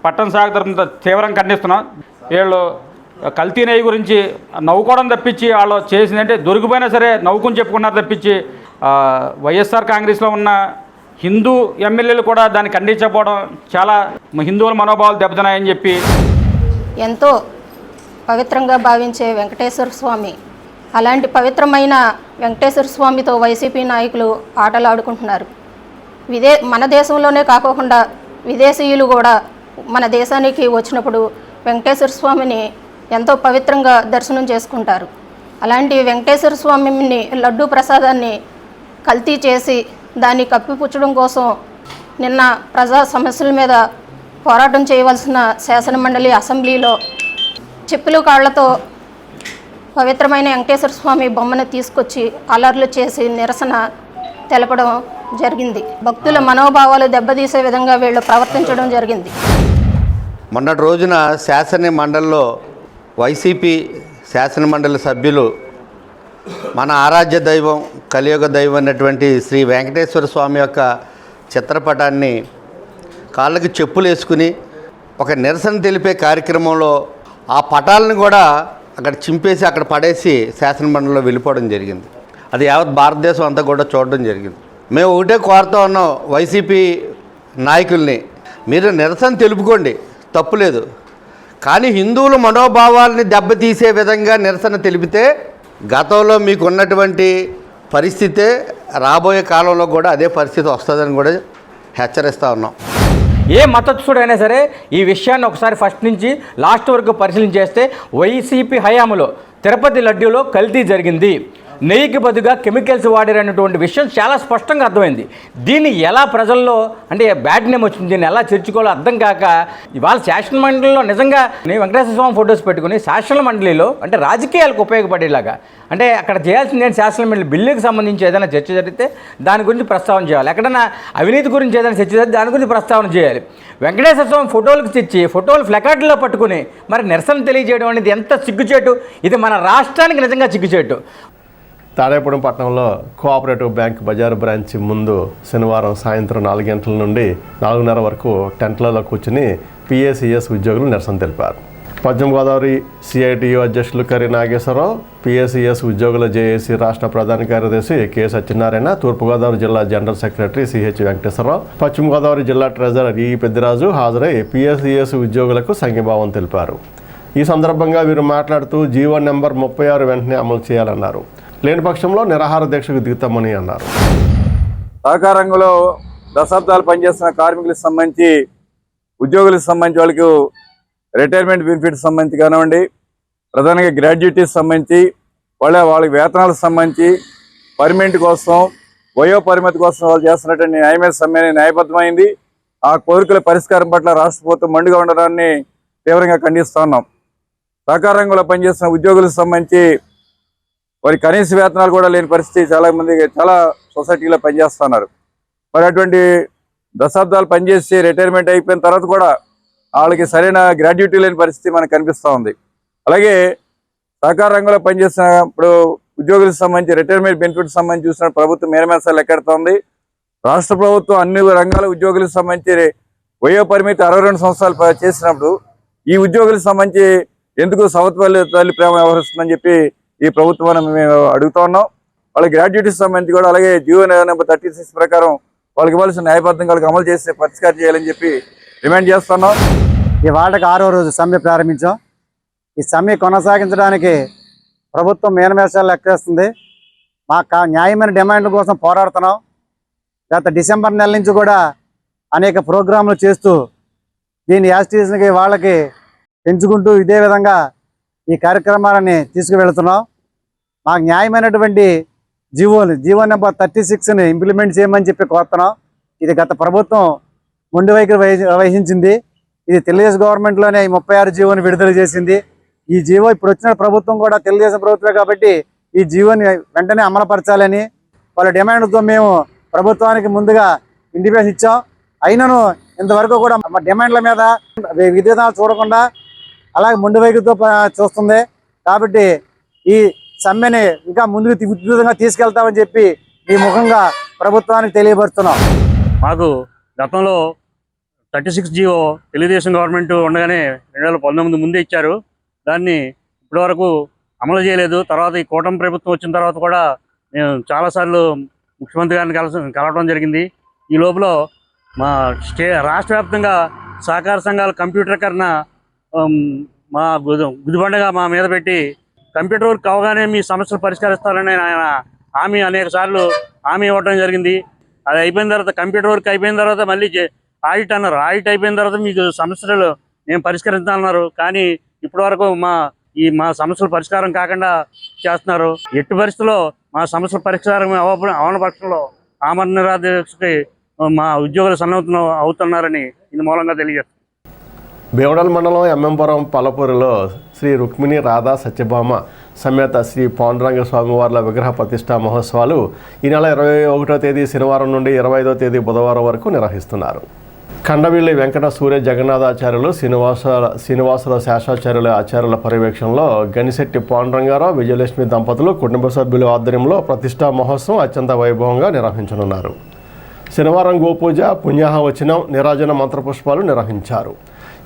[SPEAKER 14] పట్టణ శాఖ తరఫున తీవ్రంగా ఖండిస్తున్నాం. వీళ్ళు కల్తీ నెయ్యి గురించి నవ్వుకోవడం తప్పించి వాళ్ళు చేసిందంటే దొరికిపోయినా సరే నవ్వుకుని చెప్పుకున్నారు తప్పించి వైఎస్ఆర్ కాంగ్రెస్లో ఉన్న హిందూ ఎమ్మెల్యేలు కూడా దాన్ని ఖండించకపోవడం చాలా హిందువుల మనోభావాలు దెబ్బతిన్నాయని చెప్పి
[SPEAKER 15] ఎంతో పవిత్రంగా భావించే వెంకటేశ్వర స్వామి, అలాంటి పవిత్రమైన వెంకటేశ్వర స్వామితో వైసీపీ నాయకులు ఆటలు ఆడుకుంటున్నారు. మన దేశంలోనే కాకుండా విదేశీయులు కూడా మన దేశానికి వచ్చినప్పుడు వెంకటేశ్వర స్వామిని ఎంతో పవిత్రంగా దర్శనం చేసుకుంటారు. అలాంటి వెంకటేశ్వర స్వామిని లడ్డూ ప్రసాదాన్ని కల్తీ చేసి దాన్ని కప్పిపుచ్చడం కోసం నిన్న ప్రజా సమస్యల మీద పోరాటం చేయవలసిన శాసనమండలి అసెంబ్లీలో చెప్పులు కాళ్లతో పవిత్రమైన వెంకటేశ్వర స్వామి బొమ్మను తీసుకొచ్చి అలర్లు చేసి నిరసన తెలపడం జరిగింది. భక్తుల మనోభావాలు దెబ్బతీసే విధంగా వీళ్ళు ప్రవర్తించడం జరిగింది.
[SPEAKER 16] మొన్నటి రోజున శాసన మండలిలో వైసీపీ శాసనమండలి సభ్యులు మన ఆరాధ్య దైవం కలియుగ దైవం అన్నటువంటి శ్రీ వెంకటేశ్వర స్వామి యొక్క చిత్రపటాన్ని కాళ్ళకి చెప్పులు వేసుకుని ఒక నిరసన తెలిపే కార్యక్రమంలో ఆ పటాలను కూడా అక్కడ చింపేసి అక్కడ పడేసి శాసనమండలిలో వెళ్ళిపోవడం జరిగింది. అది యావత్ భారతదేశం అంతా కూడా చూడడం జరిగింది. మేము ఒకటే కోరుతూ ఉన్నాం వైసీపీ నాయకుల్ని, మీరు నిరసన తెలుపుకోండి, తప్పులేదు. కానీ హిందువుల మనోభావాల్ని దెబ్బతీసే విధంగా నిరసన తెలిపితే గతంలో మీకు ఉన్నటువంటి పరిస్థితే రాబోయే కాలంలో కూడా అదే పరిస్థితి వస్తుందని కూడా హెచ్చరిస్తూ ఉన్నాం.
[SPEAKER 14] ఏ మతస్థుడైనా సరే ఈ విషయాన్ని ఒకసారి ఫస్ట్ నుంచి లాస్ట్ వరకు పరిశీలించేస్తే వైసీపీ హయాంలో తిరుపతి లడ్డూలో కల్తీ జరిగింది, నెయ్యికి బదులుగా కెమికల్స్ వాడారనేటువంటి విషయం చాలా స్పష్టంగా అర్థమైంది. దీన్ని ఎలా ప్రజల్లో అంటే బ్యాడ్ నేమ్ వచ్చింది, దీన్ని ఎలా చేర్చుకోవాలో అర్థం కాక ఇవాళ శాసన మండలిలో నిజంగా వెంకటేశ్వర స్వామి ఫొటోస్ పెట్టుకుని శాసన మండలిలో అంటే రాజకీయాలకు ఉపయోగపడేలాగా అంటే అక్కడ చేయాల్సింది ఏంటి, శాసన మండలి బిల్లుకి సంబంధించి ఏదైనా చర్చ జరిగితే దాని గురించి ప్రస్తావన చేయాలి, ఎక్కడైనా అవినీతి గురించి ఏదైనా చర్చ జరిగితే దాని గురించి ప్రస్తావన చేయాలి. వెంకటేశ్వర స్వామి ఫోటోలకు తెచ్చి ఫోటోలు ఫ్లకార్డులో పట్టుకుని మరి నిరసన తెలియజేయడం అనేది ఎంత సిగ్గుచేటు, ఇది మన రాష్ట్రానికి నిజంగా సిగ్గుచేటు.
[SPEAKER 1] తాడేపూడి పట్టణంలో కోఆపరేటివ్ బ్యాంక్ బజారు బ్రాంచ్ ముందు శనివారం సాయంత్రం 4 గంటల నుండి 4:30 వరకు టెంట్లలో కూర్చుని పిఏసిఎస్ ఉద్యోగులు నిరసన తెలిపారు. పశ్చిమ గోదావరి సిఐటియు అధ్యక్షులు కరి నాగేశ్వరరావు, పిఏసిఎస్ ఉద్యోగుల జేఏసీ రాష్ట్ర ప్రధాన కార్యదర్శి కె సత్యనారాయణ, తూర్పుగోదావరి జిల్లా జనరల్ సెక్రటరీ సిహెచ్ వెంకటేశ్వరరావు, పశ్చిమ గోదావరి జిల్లా ట్రెజరర్ ఈ పెద్దిరాజు హాజరై పిఏసిఎస్ ఉద్యోగులకు సంఘీభావం తెలిపారు. ఈ సందర్భంగా వీరు మాట్లాడుతూ జీవో నెంబర్ 36 వెంటనే అమలు చేయాలన్నారు. లేని పక్షంలో నిరాహార దీక్షకు దిగుతామని అన్నారు.
[SPEAKER 17] సహకార రంగంలో దశాబ్దాలు పనిచేస్తున్న కార్మికులకు సంబంధించి ఉద్యోగులకు సంబంధించి వాళ్ళకి రిటైర్మెంట్ బెనిఫిట్స్ సంబంధించి కానివ్వండి, ప్రధానంగా గ్రాడ్యుయేటీస్ సంబంధించి వాళ్ళకి వేతనాలకు సంబంధించి పర్మనెంట్ కోసం వయో పరిమితి కోసం వాళ్ళు చేస్తున్నటువంటి న్యాయమైన సమ్మె న్యాయబద్ధమైంది. ఆ కోరికల పరిష్కారం పట్ల రాష్ట్ర ప్రభుత్వం మండుగా ఉండడాన్ని తీవ్రంగా ఖండిస్తూ ఉన్నాం. సహకార రంగంలో పనిచేస్తున్న ఉద్యోగులకు సంబంధించి వారి కనీస వేతనాలు కూడా లేని పరిస్థితి చాలా సొసైటీలో పనిచేస్తున్నారు. మరి అటువంటి దశాబ్దాలు పనిచేసి రిటైర్మెంట్ అయిపోయిన తర్వాత కూడా వాళ్ళకి సరైన గ్రాడ్యుయేటీ లేని పరిస్థితి మనకు కనిపిస్తూ ఉంది. అలాగే సహకార రంగంలో పనిచేస్తున్న ఇప్పుడు ఉద్యోగులకు సంబంధించి రిటైర్మెంట్ బెనిఫిట్స్ సంబంధించి చూసిన ప్రభుత్వం మేరమేసాలు లెక్కెడుతోంది. రాష్ట్ర ప్రభుత్వం అన్ని రంగాల ఉద్యోగులకు సంబంధించి వయో పరిమితి 62 సంవత్సరాలు చేసినప్పుడు ఈ ఉద్యోగులకు సంబంధించి ఎందుకు తల్లి ప్రేమ వ్యవహరిస్తుందని చెప్పి ఈ ప్రభుత్వాన్ని మేము అడుగుతా ఉన్నాం. వాళ్ళకి గ్రాడ్యుయేటీస్ సంబంధించి కూడా అలాగే జీవో నెంబర్ 36 ప్రకారం వాళ్ళకి ఇవ్వాల్సిన న్యాయబద్ధంగా వాళ్ళకి అమలు చేసి పరిష్కారం చేయాలని చెప్పి డిమాండ్ చేస్తున్నాం.
[SPEAKER 18] ఈ వార్డుకి 6వ రోజు సమ్మె ప్రారంభించాం. ఈ సమ్మె కొనసాగించడానికి ప్రభుత్వం మేనమేషాలు లెక్కేస్తుంది. మా న్యాయమైన డిమాండ్ల కోసం పోరాడుతున్నాం. గత డిసెంబర్ నెల నుంచి కూడా అనేక ప్రోగ్రాంలు చేస్తూ దీన్ని యాజిటీస్కి వాళ్ళకి పెంచుకుంటూ ఇదే విధంగా ఈ కార్యక్రమాలని తీసుకువెళుతున్నాం. మాకు న్యాయమైనటువంటి జీవో నెంబర్ 36ని ఇంప్లిమెంట్ చేయమని చెప్పి కోరుతున్నాం. ఇది గత ప్రభుత్వం మొండి వైఖరి వహించింది. ఇది తెలుగుదేశం గవర్నమెంట్లోనే ఈ 36 జీవోని విడుదల చేసింది. ఈ జీవో ఇప్పుడు వచ్చిన ప్రభుత్వం కూడా తెలుగుదేశం ప్రభుత్వమే కాబట్టి ఈ జీవోని వెంటనే అమలుపరచాలని వాళ్ళ డిమాండ్తో మేము ప్రభుత్వానికి ముందుగా ఇండికేషన్ ఇచ్చాం. అయినను ఇంతవరకు కూడా మా డిమాండ్ల మీద విధానాలు చూడకుండా అలాగే మొండి వైఖరితో చూస్తుంది. కాబట్టి ఈ సమ్మెని ఇంకా ముందుకు ఉధృతంగా తీసుకెళ్తామని చెప్పి ఈ ముఖంగా ప్రభుత్వానికి తెలియపరుస్తున్నాం.
[SPEAKER 19] మాకు గతంలో 36 జీవో తెలుగుదేశం గవర్నమెంట్ ఉండగానే 2019 ముందే ఇచ్చారు. దాన్ని ఇప్పటివరకు అమలు చేయలేదు. తర్వాత ఈ కూటమి ప్రభుత్వం వచ్చిన తర్వాత కూడా మేము చాలాసార్లు ముఖ్యమంత్రి గారిని కలవడం జరిగింది. ఈ లోపల మా రాష్ట్ర వ్యాప్తంగా సహకార సంఘాల కంప్యూటరీకరణ మా గుదిబండగా మా మీద పెట్టి కంప్యూటర్ వర్క్ అవగానే మీ సమస్యలు పరిష్కరిస్తారని ఆయన అనేక సార్లు హామీ ఇవ్వడం జరిగింది. అది అయిపోయిన తర్వాత కంప్యూటర్ వర్క్ అయిపోయిన తర్వాత మళ్ళీ ఆడిట్ అన్నారు. ఆడిట్ అయిపోయిన తర్వాత మీకు సమస్యలు నేను పరిష్కరిస్తానన్నారు. కానీ ఇప్పటివరకు మా సమస్యల పరిష్కారం కాకుండా చేస్తున్నారు. ఎట్టి పరిస్థితుల్లో మా సమస్యల పరిష్కారం అవన పక్షంలో ఆమరణ నిరాదీక్షకి మా ఉద్యోగులు సన్నద్ధం అవుతున్నారని ఇది మూలంగా తెలియజేస్తారు.
[SPEAKER 1] బేవడల్ మండలం ఎంఎంపురం పల్లపూరిలో శ్రీ రుక్మిణి రాధా సత్యభామ సమేత శ్రీ పాండురంగ స్వామివార్ల విగ్రహ ప్రతిష్టా మహోత్సవాలు ఈ నెల 21వ తేదీ శనివారం నుండి 25వ తేదీ బుధవారం వరకు నిర్వహిస్తున్నారు. కండవిల్లి వెంకట సూర్య జగన్నాథాచార్యులు శ్రీనివాసుల శేషాచార్యుల ఆచార్యుల పర్యవేక్షణలో గనిశెట్టి పాండురంగారావు విజయలక్ష్మి దంపతులు కుటుంబ సభ్యుల ఆధ్వర్యంలో ప్రతిష్టా మహోత్సవం అత్యంత వైభవంగా నిర్వహించనున్నారు. శనివారం గోపూజ, పుణ్యాహవచనం, నిరాజన మంత్రపుష్పాలు నిర్వహించారు.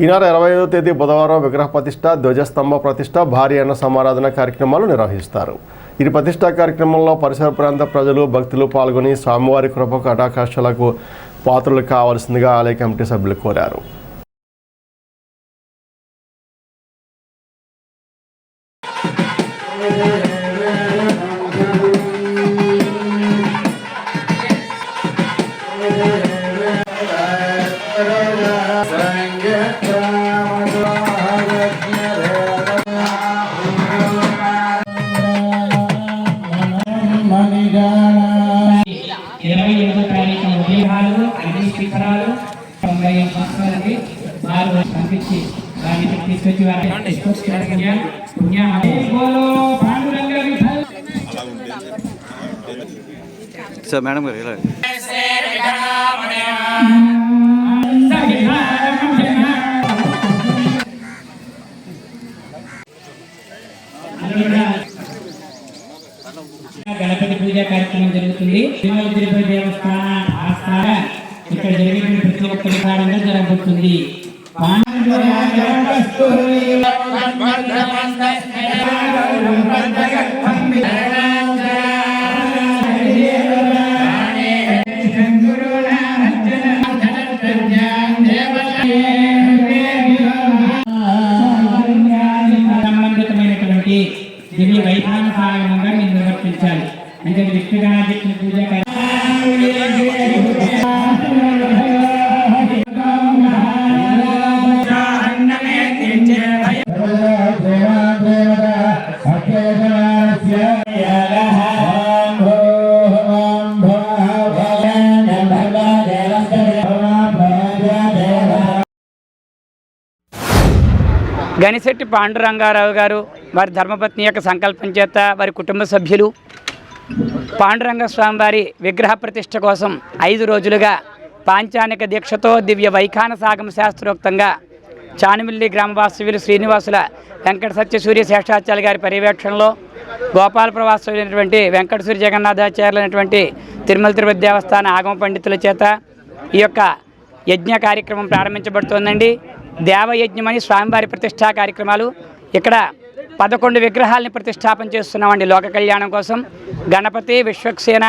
[SPEAKER 1] ఈ నెల 25వ తేదీ బుధవారం విగ్రహ ప్రతిష్ట, ధ్వజస్తంభ ప్రతిష్ట, భారీ అన్న సమారాధన కార్యక్రమాలు నిర్వహిస్తారు. ఈ ప్రతిష్టా కార్యక్రమంలో పరిసర ప్రాంత ప్రజలు, భక్తులు పాల్గొని స్వామివారి కృప కటాకాశాలకు పాత్రలు కావాల్సిందిగా ఆలయ కమిటీ సభ్యులు కోరారు.
[SPEAKER 6] సార్ మేడం గారు ఇలా
[SPEAKER 20] గణపతి పూజ కార్యక్రమం జరుగుతుంది. తిరుపతి దేవస్థాన ఆస్థాన ఇక్కడ జరిగే ప్రతి ఒక్కరి కారణంగా జరగబోతుంది. సంబంధితమైనటువంటి దివ్య వైఖాన సాగరంగా మీరు నిర్వర్తించాలి. అంటే విష్ణుగణాధిపతి పూజ గనిశెట్టి పాండురంగారావు గారు వారి ధర్మపత్ని యొక్క సంకల్పం చేత వారి కుటుంబ సభ్యులు పాండురంగ స్వామివారి విగ్రహ ప్రతిష్ఠ కోసం 5 రోజులుగా పాంచానిక దీక్షతో దివ్య వైఖాన సాగమ శాస్త్రోక్తంగా చానిమిల్లి గ్రామవాస్తవ్యులు శ్రీనివాసుల వెంకట సత్యసూర్య శేషాచార్య గారి పర్యవేక్షణలో గోపాలప్రవాసమైనటువంటి వెంకట సూర్య జగన్నాథాచార్యులు అనేటువంటి తిరుమల తిరుపతి దేవస్థాన ఆగమ పండితుల చేత ఈ యొక్క యజ్ఞ కార్యక్రమం ప్రారంభించబడుతోందండి. దేవయజ్ఞమని స్వామివారి ప్రతిష్టా కార్యక్రమాలు ఇక్కడ 11 విగ్రహాలని ప్రతిష్టాపన చేస్తున్నామండి. లోక కళ్యాణం కోసం గణపతి, విశ్వక్సేన,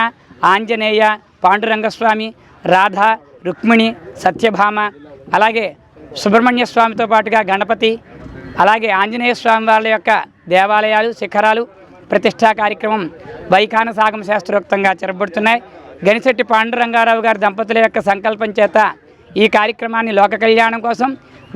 [SPEAKER 20] ఆంజనేయ, పాండురంగస్వామి, రాధ, రుక్మిణి, సత్యభామ, అలాగే సుబ్రహ్మణ్య స్వామితో పాటుగా గణపతి, అలాగే ఆంజనేయ స్వామి వాళ్ళ యొక్క దేవాలయాలు, శిఖరాలు ప్రతిష్టా కార్యక్రమం వైఖాన సాగమ శాస్త్రోక్తంగా జరగబడుతున్నాయి. గనిశెట్టి పాండురంగారావు గారి దంపతుల యొక్క సంకల్పం చేత ఈ కార్యక్రమాన్ని లోక కళ్యాణం కోసం,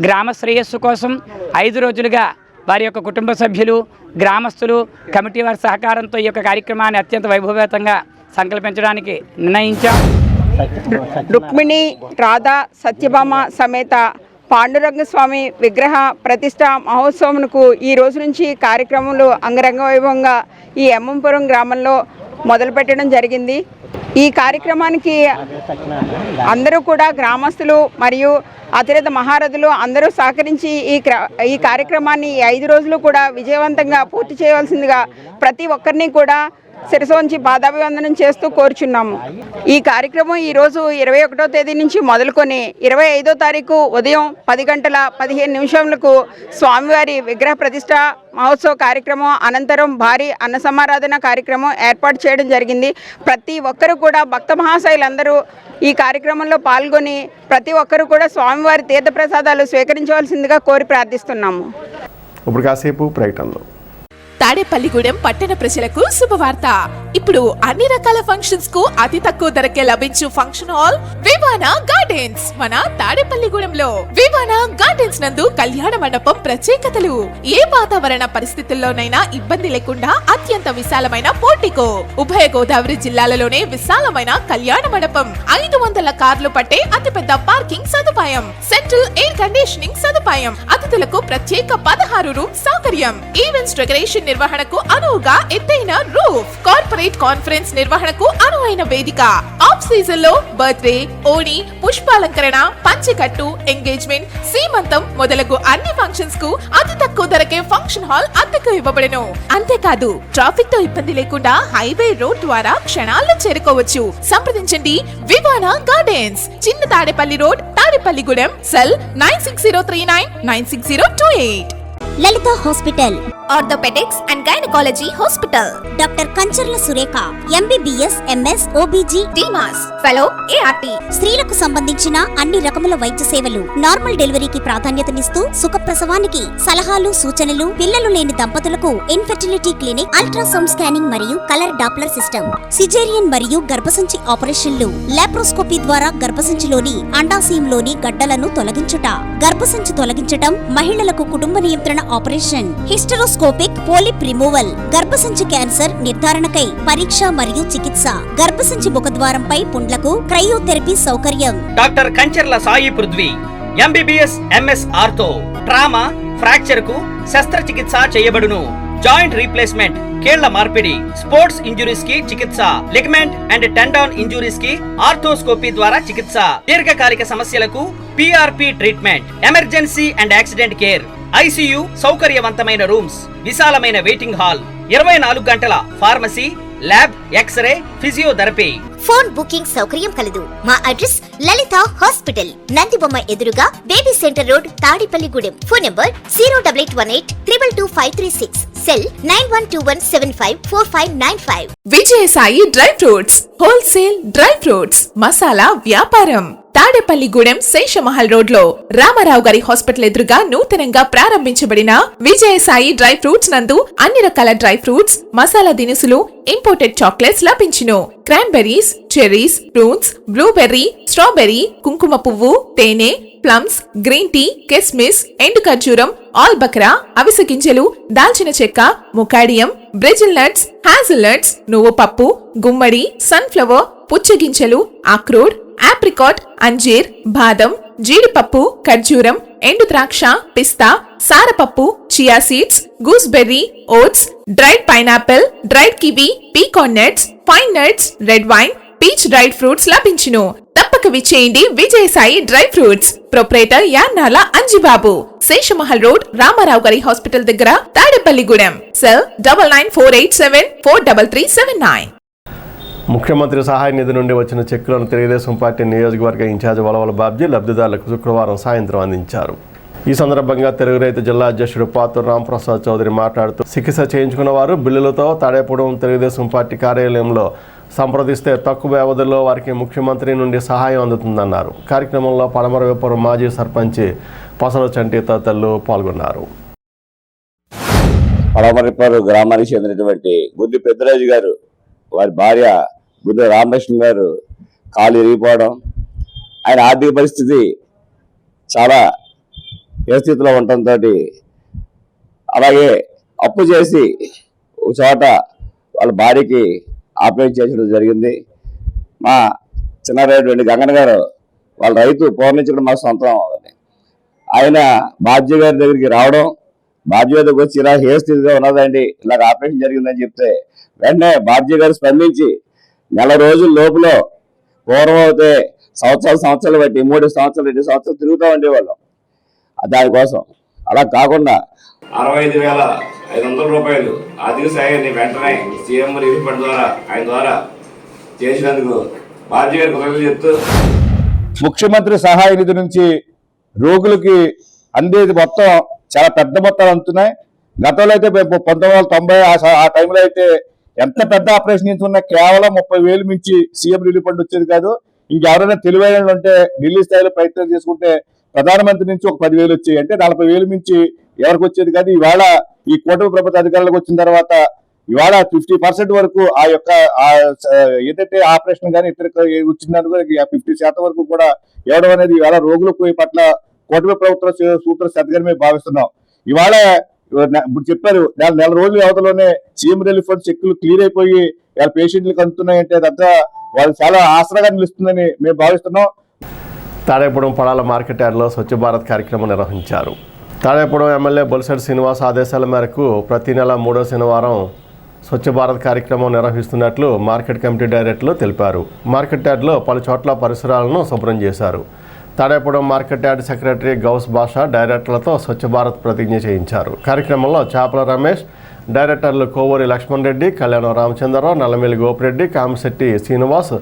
[SPEAKER 20] గ్రామ శ్రేయస్సు కోసం 5 రోజులుగా వారి యొక్క కుటుంబ సభ్యులు, గ్రామస్తులు, కమిటీ వారి సహకారంతో ఈ యొక్క కార్యక్రమాన్ని అత్యంత వైభవపేతంగా సంకల్పించడానికి నిర్ణయించాం.
[SPEAKER 21] రుక్మిణి రాధా సత్యభామ సమేత పాండురంగ స్వామి విగ్రహ ప్రతిష్ట మహోత్సవంకు ఈ రోజు నుంచి కార్యక్రమాలు అంగరంగ వైభవంగా ఈ ఎమ్మంపురం గ్రామంలో మొదలుపెట్టడం జరిగింది. ఈ కార్యక్రమానికి అందరూ కూడా గ్రామస్తులు మరియు అతిరథ మహారథులు అందరూ సహకరించి ఈ కార్యక్రమాన్ని 5 రోజులు కూడా విజయవంతంగా పూర్తి చేయవలసిందిగా ప్రతి ఒక్కరిని కూడా శిరసు వంచి పాదాభివందనం చేస్తూ కోరుచున్నాము. ఈ కార్యక్రమం ఈరోజు 21వ తేదీ నుంచి మొదలుకొని 25వ తారీఖు ఉదయం 10:15 స్వామివారి విగ్రహ ప్రతిష్ట మహోత్సవ కార్యక్రమం అనంతరం భారీ అన్న సమారాధన కార్యక్రమం ఏర్పాటు చేయడం జరిగింది. ప్రతి ఒక్కరూ కూడా భక్త మహాశయులందరూ ఈ కార్యక్రమంలో పాల్గొని ప్రతి ఒక్కరూ కూడా స్వామివారి తీర్థప్రసాదాలు స్వీకరించవలసిందిగా కోరి ప్రార్థిస్తున్నాము.
[SPEAKER 1] ఇప్పుడు కాసేపు ప్రకటనలు.
[SPEAKER 22] తాడేపల్లిగూడెం పట్టణ ప్రజలకు శుభవార్త. ఇప్పుడు అన్ని రకాల ఫంక్షన్స్ కు అతి తక్కువ ధరకే లభించు ఫంక్షన్ హాల్ వివానా గార్డెన్స్ మన తాడేపల్లిగూడెంలో. వివానా గార్డెన్స్ నందు కళ్యాణ మండపం ప్రత్యేకతలు. ఏ వాతావరణ పరిస్థితుల్లోనైనా ఇబ్బంది లేకుండా అత్యంత విశాలమైన పోర్టికో, ఉభయ గోదావరి జిల్లాలలోనే విశాలమైన కళ్యాణ మండపం, 500 కార్లు పట్టే అతిపెద్ద పార్కింగ్ సదుపాయం, సెంట్రల్ ఎయిర్ కండిషనింగ్ సదుపాయం, అతిథులకు ప్రత్యేక 16 రూమ్ సౌకర్యం, ఈవెంట్స్ డెకరేషన్ నిర్వహణకు అనువుగా ఎత్తైన రూఫ్, కార్పొరేట్ కాన్ఫరెన్స్ నిర్వహణకు అనువైన వేదిక, ఆఫ్ సీజన్ లో బర్త్డే, ఓణి, పుష్పాలంకరణ, పంచెకట్టు, ఎంగేజ్మెంట్, సీమంతం మొదలగు అన్ని ఫంక్షన్స్ కు అతి తక్కువ ధరకే ఫంక్షన్ హాల్ అద్దెకు ఇవ్వబడను. అంతేకాదు ట్రాఫిక్ తో ఇబ్బంది లేకుండా హైవే రోడ్ ద్వారా క్షణాల్లో చేరుకోవచ్చు. సంప్రదించండి Vivana gardens, Chinna Tadepalli road, Tadepalligudem. Cell 9603996028.
[SPEAKER 23] Lalitha hospital, orthopaedics and gynaecology hospital. Doctor Kancharla Surekha, MBBS, MS, OBG, డిమాస్, ఫెలో, ఏఆర్టీ. స్త్రీలకు సంబంధించిన అన్ని రకముల వైద్య సేవలు, నార్మల్ డెలివరీకి ప్రాధాన్యతనిస్తూ సుఖప్రసవానికి సలహాలు, సూచనలు, పిల్లలు లేని దంపతులకు ఇన్ఫెర్టిలిటీ క్లినిక్, అల్ట్రాసౌండ్ స్కానింగ్ మరియు కలర్ డాప్లర్ సిస్టమ్, సిజేరియన్ మరియు గర్భసంచి ఆపరేషన్లు, లాప్రోస్కోపీ ద్వారా గర్భసంచిలోని అండాశయంలోని గడ్డలను తొలగించుట, గర్భసంచి తొలగించటం, మహిళలకు కుటుంబ నియంత్రణ ఆపరేషన్, హిస్టరోస్కోపిక్ పోలిప్ రిమూవల్, గర్భసంచి క్యాన్సర్ నిర్ధారణకై పరీక్ష మరియు చికిత్స, గర్భసంచి ముఖద్వారంపై పుండ్లకు క్రయోథెరపీ సౌకర్యం.
[SPEAKER 24] Doctor Kancharla Sai Prithvi, MBBS, MS ortho, trauma, fracture కు శస్త్రచికిత్స చేయబడును. జాయింట్ రీప్లేస్మెంట్, కీళ్ల మార్పిడి, స్పోర్ట్స్ ఇంజురీస్ కి చికిత్స, లిగమెంట్ అండ్ టెండాన్ ఇంజురీస్ కి ఆర్థోస్కోపీ ద్వారా చికిత్స, దీర్ఘకాలిక సమస్యలకు PRP treatment, emergency and accident care, ICU సౌకర్యవంతమైన రూమ్స్, విశాలమైన వెయిటింగ్ హాల్, 24 గంటల pharmacy, lab, X-ray, physiotherapy.
[SPEAKER 23] Phone booking సౌకర్యం కలదు. మా అడ్రస్ లలిత హాస్పిటల్, నందిబొమ్మ ఎదురుగా baby centre road, Tadepalligudem. Phone number 08818222536. Cell 9121754595.
[SPEAKER 22] Vijayasai dry fruits, wholesale dry fruits masala వ్యాపారం. తాడేపల్లిగూడెం శేషమహల్ రోడ్ లో రామారావు గారి హాస్పిటల్ ఎదురుగా నూతనంగా ప్రారంభించబడిన విజయసాయి డ్రై ఫ్రూట్స్ నందు అన్ని రకాల డ్రై ఫ్రూట్స్, మసాలా దినుసులు, ఇంపోర్టెడ్ చాక్లెట్స్ లభించును. Cranberries, cherries, prunes, blueberry, strawberry, కుంకుమ పువ్వు, తేనె, ప్లమ్స్, గ్రీన్ టీ, కిస్మిస్, ఎండు ఖర్జూరం, ఆల్ బక్రా, అవిసె గింజలు, దాల్చిన చెక్క, ముకాడియం, బ్రెజిల్ నట్స్, హ్యాజిల్ నట్స్, నువ్వు పప్పు, గుమ్మడి, సన్ఫ్లవర్, పుచ్చగింజలు, అక్రోడ్, ఆప్రికాట్, అంజీర్, బాదం, జీడిపప్పు, ఖర్జూరం, ఎండు ద్రాక్ష, పిస్తా, సారపప్పు, chia seeds, gooseberry, oats, dried pineapple, dried kiwi, pecan nuts, fine nuts, red wine, peach dried fruits లభించును. తప్పక విచ్చేయండి Vijayasai dry fruits. Proprietor Yannala Anjibabu, Seshamahal road, Ramarao గారి హాస్పిటల్ దగ్గర, తాడేపల్లిగూడెం. సెల్ 9948743379.
[SPEAKER 1] ముఖ్యమంత్రి సహాయ నిధి నుండి వచ్చిన చెక్కులను తెలుగుదేశం పార్టీ నియోజకవర్గ ఇన్ఛార్జ్ వలవల బాబ్జీ లబ్ధిదారులకు శుక్రవారం సాయంత్రం అందించారు. ఈ సందర్భంగా తెలుగు రైతు జిల్లా అధ్యక్షుడు పాతూరు రాంప్రసాద్ చౌదరి మాట్లాడుతూ చికిత్స చేయించుకున్న వారు బిల్లులతో తాడేపూడెం తెలుగుదేశం పార్టీ కార్యాలయంలో సంప్రదిస్తే తక్కువ వ్యవధిలో వారికి ముఖ్యమంత్రి నుండి సహాయం అందుతుందన్నారు. కార్యక్రమంలో పడమరవేపురం మాజీ సర్పంచ్ పసల చంటి తదితరులు పాల్గొన్నారు.
[SPEAKER 25] పడమరవేపురం గ్రామానికి చెందినటువంటి గుద్ది పెద్దరాజు గారు, వారి భార్య గుద్ది రామలక్ష్మి గారు కాలు ఇరిగిపోవడం, ఆయన ఆర్థిక పరిస్థితి చాలా ఏ స్థితిలో ఉండటంతో అలాగే అప్పు చేసి ఒక చోట వాళ్ళ భార్యకి ఆపరేట్ చేసడం జరిగింది. మా చిన్నారెడ్డి గంగన్న గారు వాళ్ళ రైతు పూర్ణించి కూడా మా సొంతం అవ్వాలి. ఆయన బాధ్య గారి దగ్గరికి రావడం, బాధ్య దగ్గరికి వచ్చి ఇలా ఏ స్థితిలో ఉన్నదండి, ఇలాగ ఆపరేషన్ జరిగిందని చెప్తే వెంటనే బాధ్య గారు స్పందించి నెల రోజుల లోపల పూర్వం అయితే సంవత్సరాలు బట్టి 3 సంవత్సరాలు 2 సంవత్సరాలు తిరుగుతూ ఉండేవాళ్ళం దానికోసం. అలా కాకుండా 65,500 రూపాయలు ఆర్థిక సాయాన్ని వెంటనే సీఎం రిలీఫ్ ఫండ్ ద్వారా ఆయన ద్వారా చేసినందుకు బాధ్య గారికి కృతజ్ఞతలు చెప్తూ,
[SPEAKER 2] ముఖ్యమంత్రి సహాయ నిధి నుంచి రోగులకి అందేది మొత్తం చాలా పెద్ద మొత్తాలు అందుతున్నాయి. గతంలో అయితే 1990 ఆ టైంలో అయితే ఎంత పెద్ద ఆపరేషన్ చేస్తున్నా కేవలం 30,000 మించి సీఎం రిలీఫ్ ఫండ్ వచ్చేది కాదు. ఇంకెవరైనా తెలివైన ఉంటే ఢిల్లీ స్థాయిలో ప్రయత్నం చేసుకుంటే ప్రధానమంత్రి నుంచి ఒక 10,000 వచ్చాయి, అంటే 40,000 మించి ఎవరికి వచ్చేది కాదు. ఇవాళ ఈ కూటమి ప్రభుత్వ అధికారులకు వచ్చిన తర్వాత ఇవాళ 50% వరకు ఆ యొక్క ఏదైతే ఆపరేషన్ కానీ ఇతర వచ్చిందని 50% వరకు కూడా ఇవ్వడం అనేది ఇవాళ రోగులకు పట్ల కూటమి ప్రభుత్వ సూత్ర సద్గని మేము భావిస్తున్నాం. ఇవాళ ఇప్పుడు చెప్పారు నెల రోజుల వ్యవధిలోనే సీఎం రిలీఫ్ ఫండ్ చెక్కులు క్లియర్ అయిపోయి వాళ్ళ పేషెంట్లకు అందుతున్నాయంటే అదంతా వాళ్ళు చాలా ఆసరాగా నిలుస్తుందని మేము భావిస్తున్నాం.
[SPEAKER 1] తాడేపూడెం పడాల మార్కెట్ యార్డ్లో స్వచ్ఛ భారత్ కార్యక్రమం నిర్వహించారు. తాడేపూడెం ఎమ్మెల్యే బొలిశెట్టి శ్రీనివాస్ ఆదేశాల మేరకు ప్రతి నెల 3వ శనివారం స్వచ్ఛ భారత్ కార్యక్రమం నిర్వహిస్తున్నట్లు మార్కెట్ కమిటీ డైరెక్టర్లు తెలిపారు. మార్కెట్ యార్డ్లో పలు చోట్ల పరిసరాలను శుభ్రం చేశారు. Tadepudem market yard secretary Ghouse బాషా డైరెక్టర్లతో స్వచ్ఛ భారత్ ప్రతిజ్ఞ చేయించారు. కార్యక్రమంలో చాపల రమేష్, డైరెక్టర్లు కోవూరి లక్ష్మణ్ రెడ్డి, కళ్యాణం రామచంద్రరావు, నల్లమిల్లి గోపిరెడ్డి, కామిశెట్టి శ్రీనివాస్,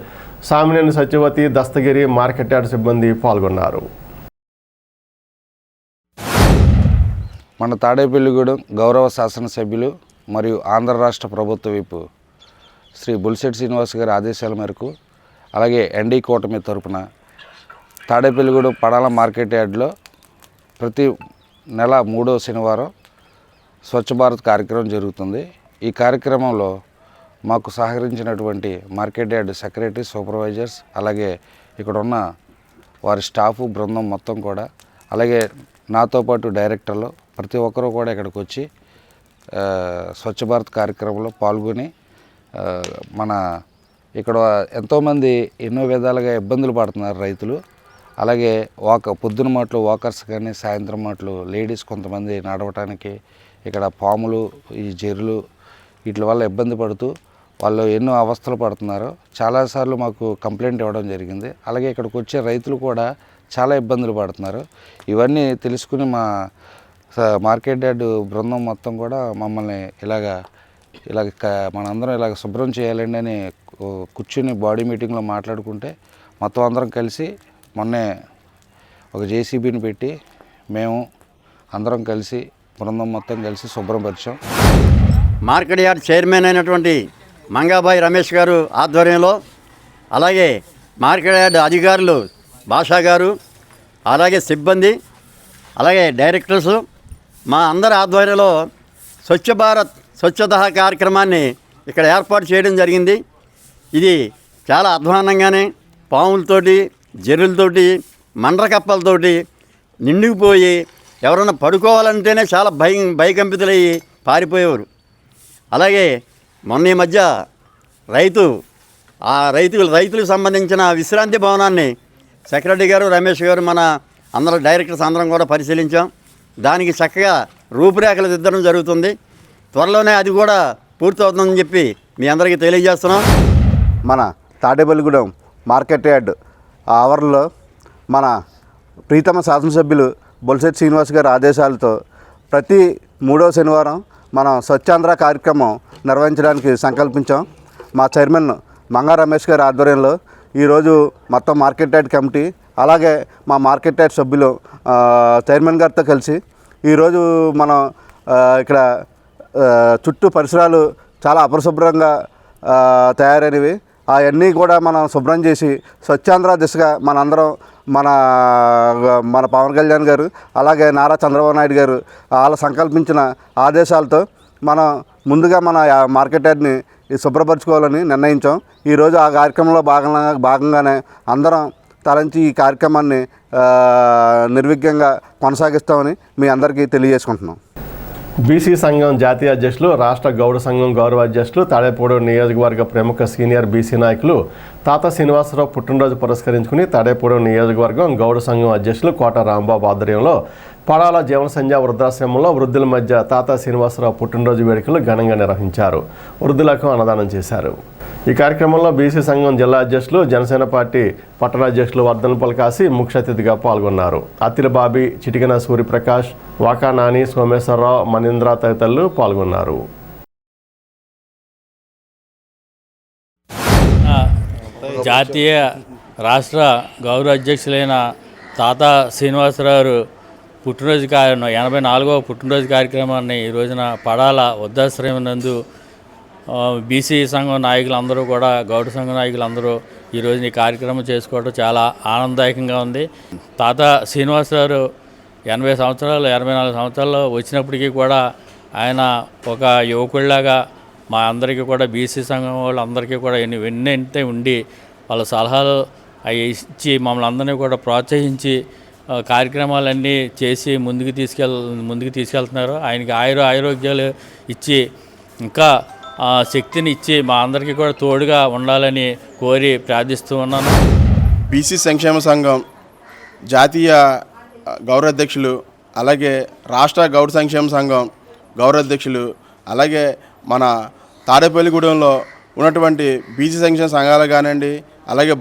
[SPEAKER 1] సామినేని సత్యవతి, దస్తగిరి, మార్కెట్ యార్డ్ సిబ్బంది పాల్గొన్నారు.
[SPEAKER 6] మన తాడేపల్లిగూడెం గౌరవ శాసనసభ్యులు మరియు ఆంధ్ర రాష్ట్ర ప్రభుత్వ విప్ శ్రీ బొలిశెట్టి శ్రీనివాస్ గారి ఆదేశాల మేరకు అలాగే ఎన్డీ కూటమి తరపున తాడేపల్లిగూడెం పడాల మార్కెట్ యార్డ్లో ప్రతి నెల 3వ శనివారం స్వచ్ఛ భారత్ కార్యక్రమం జరుగుతుంది. ఈ కార్యక్రమంలో మాకు సహకరించినటువంటి మార్కెట్ యార్డ్ సెక్రటరీ, సూపర్వైజర్స్, అలాగే ఇక్కడ ఉన్న వారి స్టాఫ్ బృందం మొత్తం కూడా, అలాగే నాతో పాటు డైరెక్టర్లు ప్రతి ఒక్కరూ కూడా ఇక్కడికి వచ్చి స్వచ్ఛ భారత్ కార్యక్రమంలో పాల్గొని మన ఇక్కడ ఎంతోమంది ఎన్నో విధాలుగా ఇబ్బందులు పడుతున్నారు రైతులు. అలాగే పొద్దున మాటలు వాకర్స్ కానీ, సాయంత్రం మాటలు లేడీస్ కొంతమంది నడవటానికి ఇక్కడ పాములు, ఈ జెర్రులు వీటి వల్ల ఇబ్బంది పడుతూ వాళ్ళు ఎన్నో అవస్థలు పడుతున్నారు. చాలాసార్లు మాకు కంప్లైంట్ ఇవ్వడం జరిగింది. అలాగే ఇక్కడికి వచ్చే రైతులు కూడా చాలా ఇబ్బందులు పడుతున్నారు. ఇవన్నీ తెలుసుకుని మా మార్కెట్ యార్డ్ బృందం మొత్తం కూడా మమ్మల్ని ఇలాగ మనందరం ఇలాగ శుభ్రం చేయాలండి అని కూర్చుని బాడీ మీటింగ్లో మాట్లాడుకుంటే మొత్తం అందరం కలిసి మొన్నే ఒక జేసీబీని పెట్టి మేము అందరం కలిసి బృందం మొత్తం కలిసి శుభ్రపరిచాం.
[SPEAKER 3] మార్కెట్ యార్డ్ చైర్మన్ అయినటువంటి మంగాబాయి రమేష్ గారు ఆధ్వర్యంలో, అలాగే మార్కెట్ యార్డ్ అధికారులు భాషా గారు, అలాగే సిబ్బంది, అలాగే డైరెక్టర్స్ మా అందరి ఆధ్వర్యంలో స్వచ్ఛ భారత్ స్వచ్ఛత కార్యక్రమాన్ని ఇక్కడ ఏర్పాటు చేయడం జరిగింది. ఇది చాలా అధ్వానంగానే పాములతోటి, జెర్రులతోటి, మండ్రకప్పలతోటి నిండుకుపోయి ఎవరైనా పడుకోవాలంటేనే చాలా భయకంపితులయ్యి పారిపోయేవారు. అలాగే మొన్న ఈ మధ్య రైతులకు సంబంధించిన విశ్రాంతి భవనాన్ని సెక్రటరీ గారు, రమేష్ గారు, మన అందరూ డైరెక్టర్స్ అందరం కూడా పరిశీలించాం. దానికి చక్కగా రూపురేఖలు దిద్దడం జరుగుతుంది. త్వరలోనే అది కూడా పూర్తవుతుందని చెప్పి మీ అందరికీ తెలియజేస్తున్నాం.
[SPEAKER 4] మన తాడేపల్లిగూడెం మార్కెట్ యార్డ్ ఆవరణలో మన ప్రీతమ శాసనసభ్యులు బొలిశెట్టి శ్రీనివాస్ గారి ఆదేశాలతో ప్రతి 3వ శనివారం మనం స్వచ్ఛాంధ్ర కార్యక్రమం నిర్వహించడానికి సంకల్పించాం. మా చైర్మన్ మంగా రమేష్ గారి ఆధ్వర్యంలో ఈరోజు మొత్తం మార్కెట్ యార్డ్ కమిటీ, అలాగే మా మార్కెట్ యార్డ్ సభ్యులు చైర్మన్ గారితో కలిసి ఈరోజు మనం ఇక్కడ చుట్టూ పరిసరాలు చాలా అపరిశుభ్రంగా తయారైనవి, అవన్నీ కూడా మనం శుభ్రం చేసి స్వచ్ఛాంధ్ర దిశగా మనందరం మన పవన్ కళ్యాణ్ గారు, అలాగే నారా చంద్రబాబు నాయుడు గారు వాళ్ళ సంకల్పించిన ఆదేశాలతో మనం ముందుగా మన మార్కెట్ యార్డ్ని శుభ్రపరచుకోవాలని నిర్ణయించాం. ఈరోజు ఆ కార్యక్రమంలో భాగంగానే అందరం తలంచి ఈ కార్యక్రమాన్ని నిర్విఘ్నంగా కొనసాగిస్తామని మీ అందరికీ తెలియజేసుకుంటున్నాం.
[SPEAKER 1] బీసీ సంఘం జాతీయ అధ్యక్షులు, రాష్ట్ర గౌడ సంఘం గౌరవ అధ్యక్షులు, తాడేపూడి నియోజకవర్గ ప్రముఖ సీనియర్ బీసీ నాయకులు తాత శ్రీనివాసరావు పుట్టినరోజు పురస్కరించుకుని తాడేపూడి నియోజకవర్గం గౌడ సంఘం అధ్యక్షులు కోట రాంబాబు ఆధ్వర్యంలో పడాల జీవన సంధ్య వృద్ధాశ్రమంలో వృద్ధుల మధ్య తాత శ్రీనివాసరావు పుట్టినరోజు వేడుకలు ఘనంగా నిర్వహించారు. వృద్ధులకు అన్నదానం చేశారు. ఈ కార్యక్రమంలో బీసీ సంఘం జిల్లా అధ్యక్షులు, జనసేన పార్టీ పట్టణాధ్యక్షులు వర్ధనపల్లి కాశీ ముఖ్య అతిథిగా పాల్గొన్నారు. అత్తిలి బాబీ, చిటికన సూర్యప్రకాష్, వాకా నాని, సోమేశ్వరరావు, మణీంద్ర తదితరులు పాల్గొన్నారు.
[SPEAKER 5] జాతీయ రాష్ట్ర గౌరవ అధ్యక్షులైన తాత శ్రీనివాసరావు పుట్టినరోజు 84వ పుట్టినరోజు కార్యక్రమాన్ని ఈ రోజున పడాల వృద్ధాశ్రమం నందు బీసీ సంఘం నాయకులందరూ కూడా గౌడ సంఘం నాయకులందరూ ఈరోజు ఈ కార్యక్రమం చేసుకోవడం చాలా ఆనందదాయకంగా ఉంది. తాత శ్రీనివాసరావు 80 సంవత్సరాలు 84 సంవత్సరాల్లో వచ్చినప్పటికీ కూడా ఆయన ఒక యువకుడిలాగా మా అందరికీ కూడా బీసీ సంఘం వాళ్ళందరికీ కూడా వెన్నంటే ఉండి వాళ్ళ సలహాలు అవి ఇచ్చి మమ్మల్ని అందరినీ కూడా ప్రోత్సహించి కార్యక్రమాలన్నీ చేసి ముందుకు తీసుకెళ్తున్నారు. ఆయనకి ఆరోగ్యాలు ఇచ్చి ఇంకా శక్తిని ఇచ్చి మా అందరికీ కూడా తోడుగా ఉండాలని కోరి ప్రార్థిస్తూ ఉన్నాను.
[SPEAKER 7] బీసీ సంక్షేమ సంఘం జాతీయ గౌరవ అధ్యక్షులు, అలాగే రాష్ట్ర గౌడ సంక్షేమ సంఘం గౌరవ అధ్యక్షులు, అలాగే మన తాడేపల్లిగూడెంలో ఉన్నటువంటి బీసీ సంక్షేమ సంఘాలు కానివ్వండి, అలాగే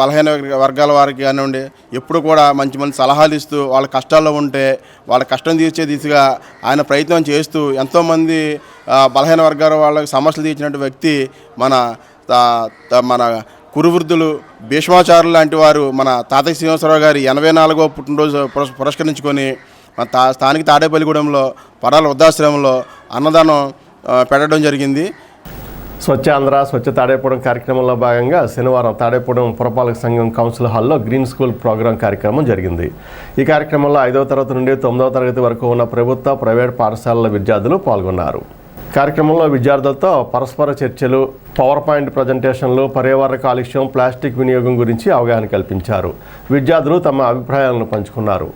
[SPEAKER 7] బలహీన వర్గాల వారికి కానివ్వండి, ఎప్పుడు కూడా మంచి మంచి సలహాలు ఇస్తూ వాళ్ళ కష్టాల్లో ఉంటే వాళ్ళ కష్టం తీర్చే దిశగా ఆయన ప్రయత్నం చేస్తూ ఎంతోమంది బలహీన వర్గాల వాళ్ళకి సమస్యలు తీర్చినటువంటి వ్యక్తి మన కురువృద్ధులు భీష్మాచారులు లాంటి వారు మన తాతయ్య శ్రీనివాసరావు గారి 84వ పుట్టినరోజు పురస్కరించుకొని స్థానిక తాడేపల్లిగూడెంలో పడాల వృద్ధాశ్రమంలో అన్నదానం పెట్టడం జరిగింది.
[SPEAKER 1] స్వచ్ఛ ఆంధ్ర స్వచ్ఛ తాడేపూడెం కార్యక్రమంలో భాగంగా శనివారం తాడేపూడెం పురపాలక సంఘం కౌన్సిల్ హాల్లో గ్రీన్ స్కూల్ ప్రోగ్రాం కార్యక్రమం జరిగింది. ఈ కార్యక్రమంలో 5వ తరగతి నుండి 9వ తరగతి వరకు ఉన్న ప్రభుత్వ, ప్రైవేట్ పాఠశాలల విద్యార్థులు పాల్గొన్నారు. కార్యక్రమంలో విద్యార్థులతో పరస్పర చర్చలు, పవర్ పాయింట్ ప్రజెంటేషన్లు, పర్యావరణ కాలుష్యం, ప్లాస్టిక్ వినియోగం గురించి అవగాహన కల్పించారు. విద్యార్థులు తమ అభిప్రాయాలను పంచుకున్నారు.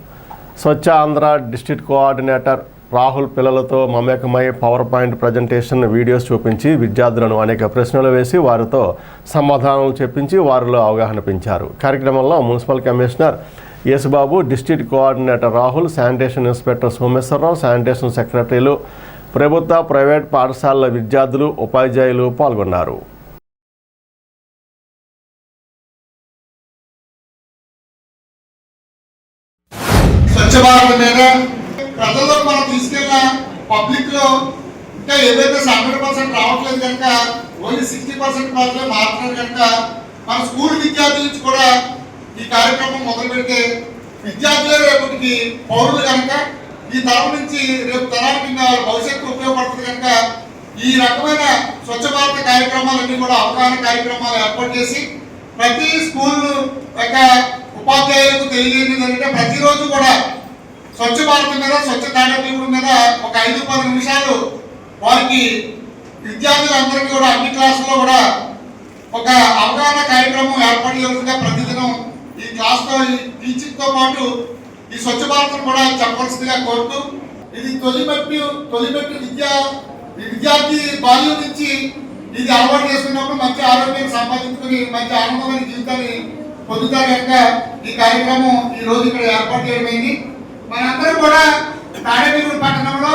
[SPEAKER 1] స్వచ్ఛ ఆంధ్ర డిస్ట్రిక్ట్ కోఆర్డినేటర్ రాహుల్ పిల్లలతో మమేకమై పవర్ పాయింట్ ప్రజెంటేషన్ వీడియోస్ చూపించి విద్యార్థులను అనేక ప్రశ్నలు వేసి వారితో సమాధానాలు చెప్పించి వారిలో అవగాహన పెంచారు. కార్యక్రమంలో municipal commissioner Yesubabu, district coordinator Rahul, sanitation inspector Someswararao, sanitation సెక్రటరీలు, ప్రభుత్వ, ప్రైవేట్ పాఠశాలల విద్యార్థులు, ఉపాధ్యాయులు పాల్గొన్నారు.
[SPEAKER 8] స్వచ్ఛ భారత్ మీద ప్రజల్లో మనం తీసుకెళ్ళిన పబ్లిక్ లో ఇంకా ఏదైతే 100% రావట్లేదు కనుక ఓన్లీ 60% మాత్రమే మారుతున్నారు కనుక మన స్కూల్ విద్యార్థుల నుంచి కూడా ఈ కార్యక్రమం మొదలు పెడితే విద్యార్థులే రేపటికి పౌరులు కనుక ఈ తరం నుంచి రేపు తరానికి భవిష్యత్తు ఉపయోగపడుతుంది కనుక ఈ రకమైన స్వచ్ఛ భారత కార్యక్రమాలన్నీ కూడా అవగాహన కార్యక్రమాలు ఏర్పాటు చేసి ప్రతి స్కూల్ యొక్క ఉపాధ్యాయులకు తెలియజేయడం ఏంటంటే ప్రతిరోజు కూడా స్వచ్ఛ భారత్ మీద, స్వచ్ఛ తాడేపల్లిగూడెం మీద ఒక 5-10 నిమిషాలు వారికి విద్యార్థులందరికీ కూడా అన్ని క్లాసుల్లో కూడా ఒక అవగాహన కార్యక్రమం ఏర్పాటు చేయాల్సిందిగా ప్రతిదినం ఈ క్లాస్తో ఈ టీచింగ్తో పాటు ఈ స్వచ్ఛ భారత్ కూడా చెప్పవలసిందిగా కోరుతూ, ఇది తొలిమెట్టు విద్యార్థి బాల్యం నుంచి ఇది అలవాటు చేసుకున్నప్పుడు మంచి ఆరోగ్యాన్ని సంపాదించుకుని మంచి ఆనందమైన జీవితాన్ని పొందుతారు కనుక ఈ కార్యక్రమం ఈ రోజు ఇక్కడ ఏర్పాటు చేయడమైంది. మనందరం కూడా తాడేపల్లిగూడెం పట్టణంలో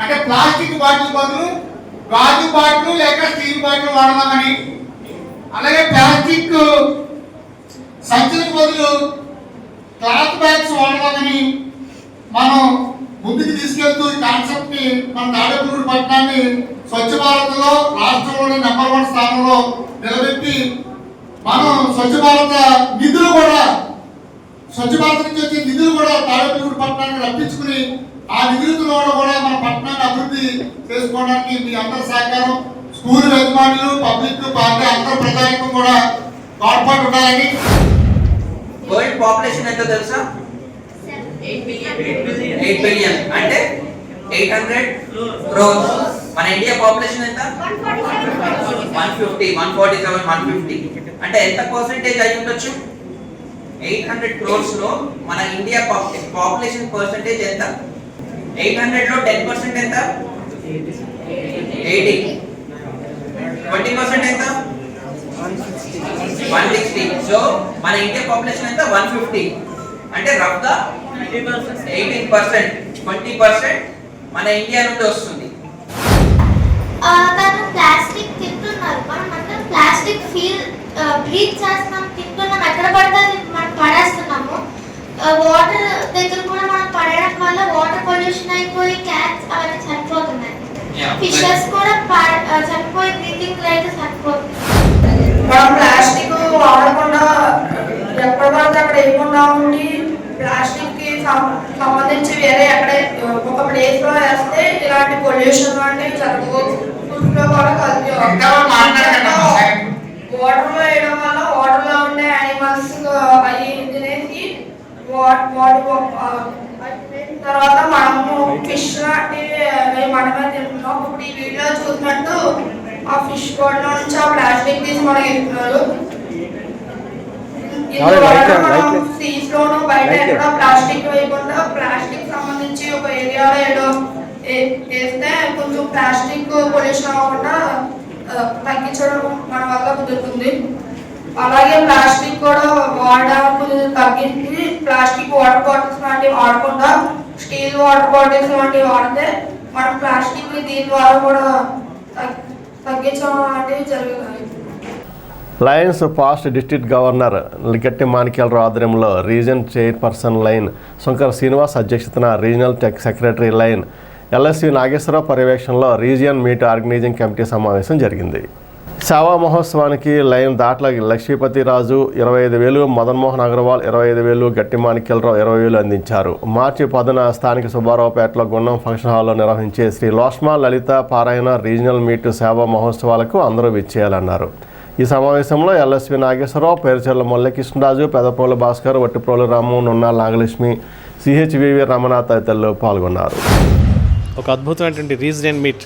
[SPEAKER 8] అంటే ప్లాస్టిక్ బాటిల్ బదులు గాజు బాటిల్ లేక స్టీల్ బాటిల్ వాడదామని, అలాగే ప్లాస్టిక్ సంచులకు బదులు క్లాత్ బ్యాగ్స్ వాడదామని మనం ముందుకు తీసుకెళ్తూ ఈ కాన్సెప్ట్ ని మన తాడేపల్లిగూడెం పట్టణాన్ని స్వచ్ఛ భారత్ లో రాష్ట్రంలోని నెంబర్ 1 స్థానంలో నిలబెట్టి మనం స్వచ్ఛ భారత నిధులు కూడా స్వచ్ఛ భారత్ నుంచి వచ్చే నిధులు కూడా తాడేపల్లిగూడెం పట్టణానికి రప్పించుకుని ఆ నిధులతో కూడా మన పట్టణాన్ని అభివృద్ధి చేసుకోవడానికి మీ అందరి సహకారం, స్కూల్ యజమానులు, పబ్లిక్, పార్టీ అందరూ ప్రజానికం కూడా తోడ్పాటు ఉండాలని.
[SPEAKER 9] వరల్డ్ పాపులేషన్ ఎంతో తెలుసా? 8 బిలియన్ అంటే 800 crores. మన ఇండియా పాపులేషన్ ఎంత? 150, 147, 150 అంటే ఎంత పర్సెంటేజ్ అయి ఉండొచ్చు? 800 crores లో మన ఇండియా పాపులేషన్ పర్సెంటేజ్ ఎంత? 800 లో 10% ఎంత? 80. 20% ఎంత? 160. సో మన ఇండియా పాపులేషన్ ఎంత? 150. అంటే రఫ్ గా 18%, 20% మన ఇండియా నుండి వస్తుంది.
[SPEAKER 23] తను ప్లాస్టిక్ తింటున్నారు, మనం అందరం ప్లాస్టిక్ బ్రీత్ చేస్తున్నాం, తింటున్నాం, ఎక్కడ పడితే మనం పడేస్తున్నాము. వాటర్ దగ్గర కూడా మనం పడేయడం వల్ల వాటర్ పొల్యూషన్ అయిపోయి క్యాట్స్ అవన్నీ చనిపోతున్నాయి. ఫిషెస్ కూడా చనిపోయి బ్రీతింగ్ లేక చనిపోతున్నాయి.
[SPEAKER 10] మనం ప్లాస్టిక్ వాడకుండా ఎక్కడ పడితే అక్కడ వేయకుండా ఉండి ప్లాస్టిక్ కి సంబంధించి వేరే ఎక్కడే ఒక ప్లేస్ లో వేస్తే ఇలాంటి పొల్యూషన్ లాంటివి జరగవు. ఫుడ్ లో కూడా కలిపి వాటర్ లో వేయడం వల్ల వాటర్ లో ఉండే యానిమల్స్ అవి తినేసి తర్వాత మనము ఫిష్ లాంటివి మనమే తింటున్నాం. ఇప్పుడు ఈ వీడియో చూసినట్టు ఆ ఫిష్ బోర్డ్ లో నుంచి ఆ ప్లాస్టిక్ తీసి మనకి ఇస్తున్నారు. సీస్ లోను బయట ఎక్కడ ప్లాస్టిక్ వేయకుండా ప్లాస్టిక్ సంబంధించి ఒక ఏరియాలో ఏదో వేస్తే కొంచెం ప్లాస్టిక్ పొల్యూషన్ అవ్వకుండా తగ్గించడం మన వల్ల కుదురుతుంది. అలాగే ప్లాస్టిక్ కూడా వాడడం తగ్గించి ప్లాస్టిక్ వాటర్ బాటిల్స్ లాంటివి వాడకుండా స్టీల్ వాటర్ బాటిల్స్ లాంటివి వాడితే మనం ప్లాస్టిక్ దీని ద్వారా కూడా తగ్గించడం లాంటివి జరుగుతాయి.
[SPEAKER 1] లయన్స్ పాస్ట్ డిస్ట్రిక్ట్ గవర్నర్ లిగట్టి మాణిక్యాలరావు ఆధ్వర్యంలో region chairperson lion Shankar Srinivas అధ్యక్షతన regional tech secretary lion LSV Nageswararao పర్యవేక్షణలో రీజియన్ మీట్ ఆర్గనైజింగ్ కమిటీ సమావేశం జరిగింది. సేవా మహోత్సవానికి లైన్ దాట్ల లక్ష్మీపతిరాజు 25,000, మదన్మోహన్ అగర్వాల్ 25,000, గట్టి మాణిక్యాలరావు 20,000 అందించారు. మార్చి 10న స్థానిక సుబ్బారావుపేటలో గుండం ఫంక్షన్ హాల్లో నిర్వహించే శ్రీ లోష్మా లలిత పారాయణ రీజనల్ మీట్ సేవా మహోత్సవాలకు అందరూ విచ్చేయాలన్నారు. ఈ సమావేశంలో ఎల్ఎస్వి నాగేశ్వరరావు, పేరుచెర్ల మురళీకృష్ణరాజు, పెదపోలు భాస్కర్, వట్టిప్రోలు రాము, నున్నా నాగలక్ష్మి, సిహెచ్వివి రమణ తదితరులు పాల్గొన్నారు.
[SPEAKER 11] ఒక అద్భుతమైనటువంటి రీజనల్ మీట్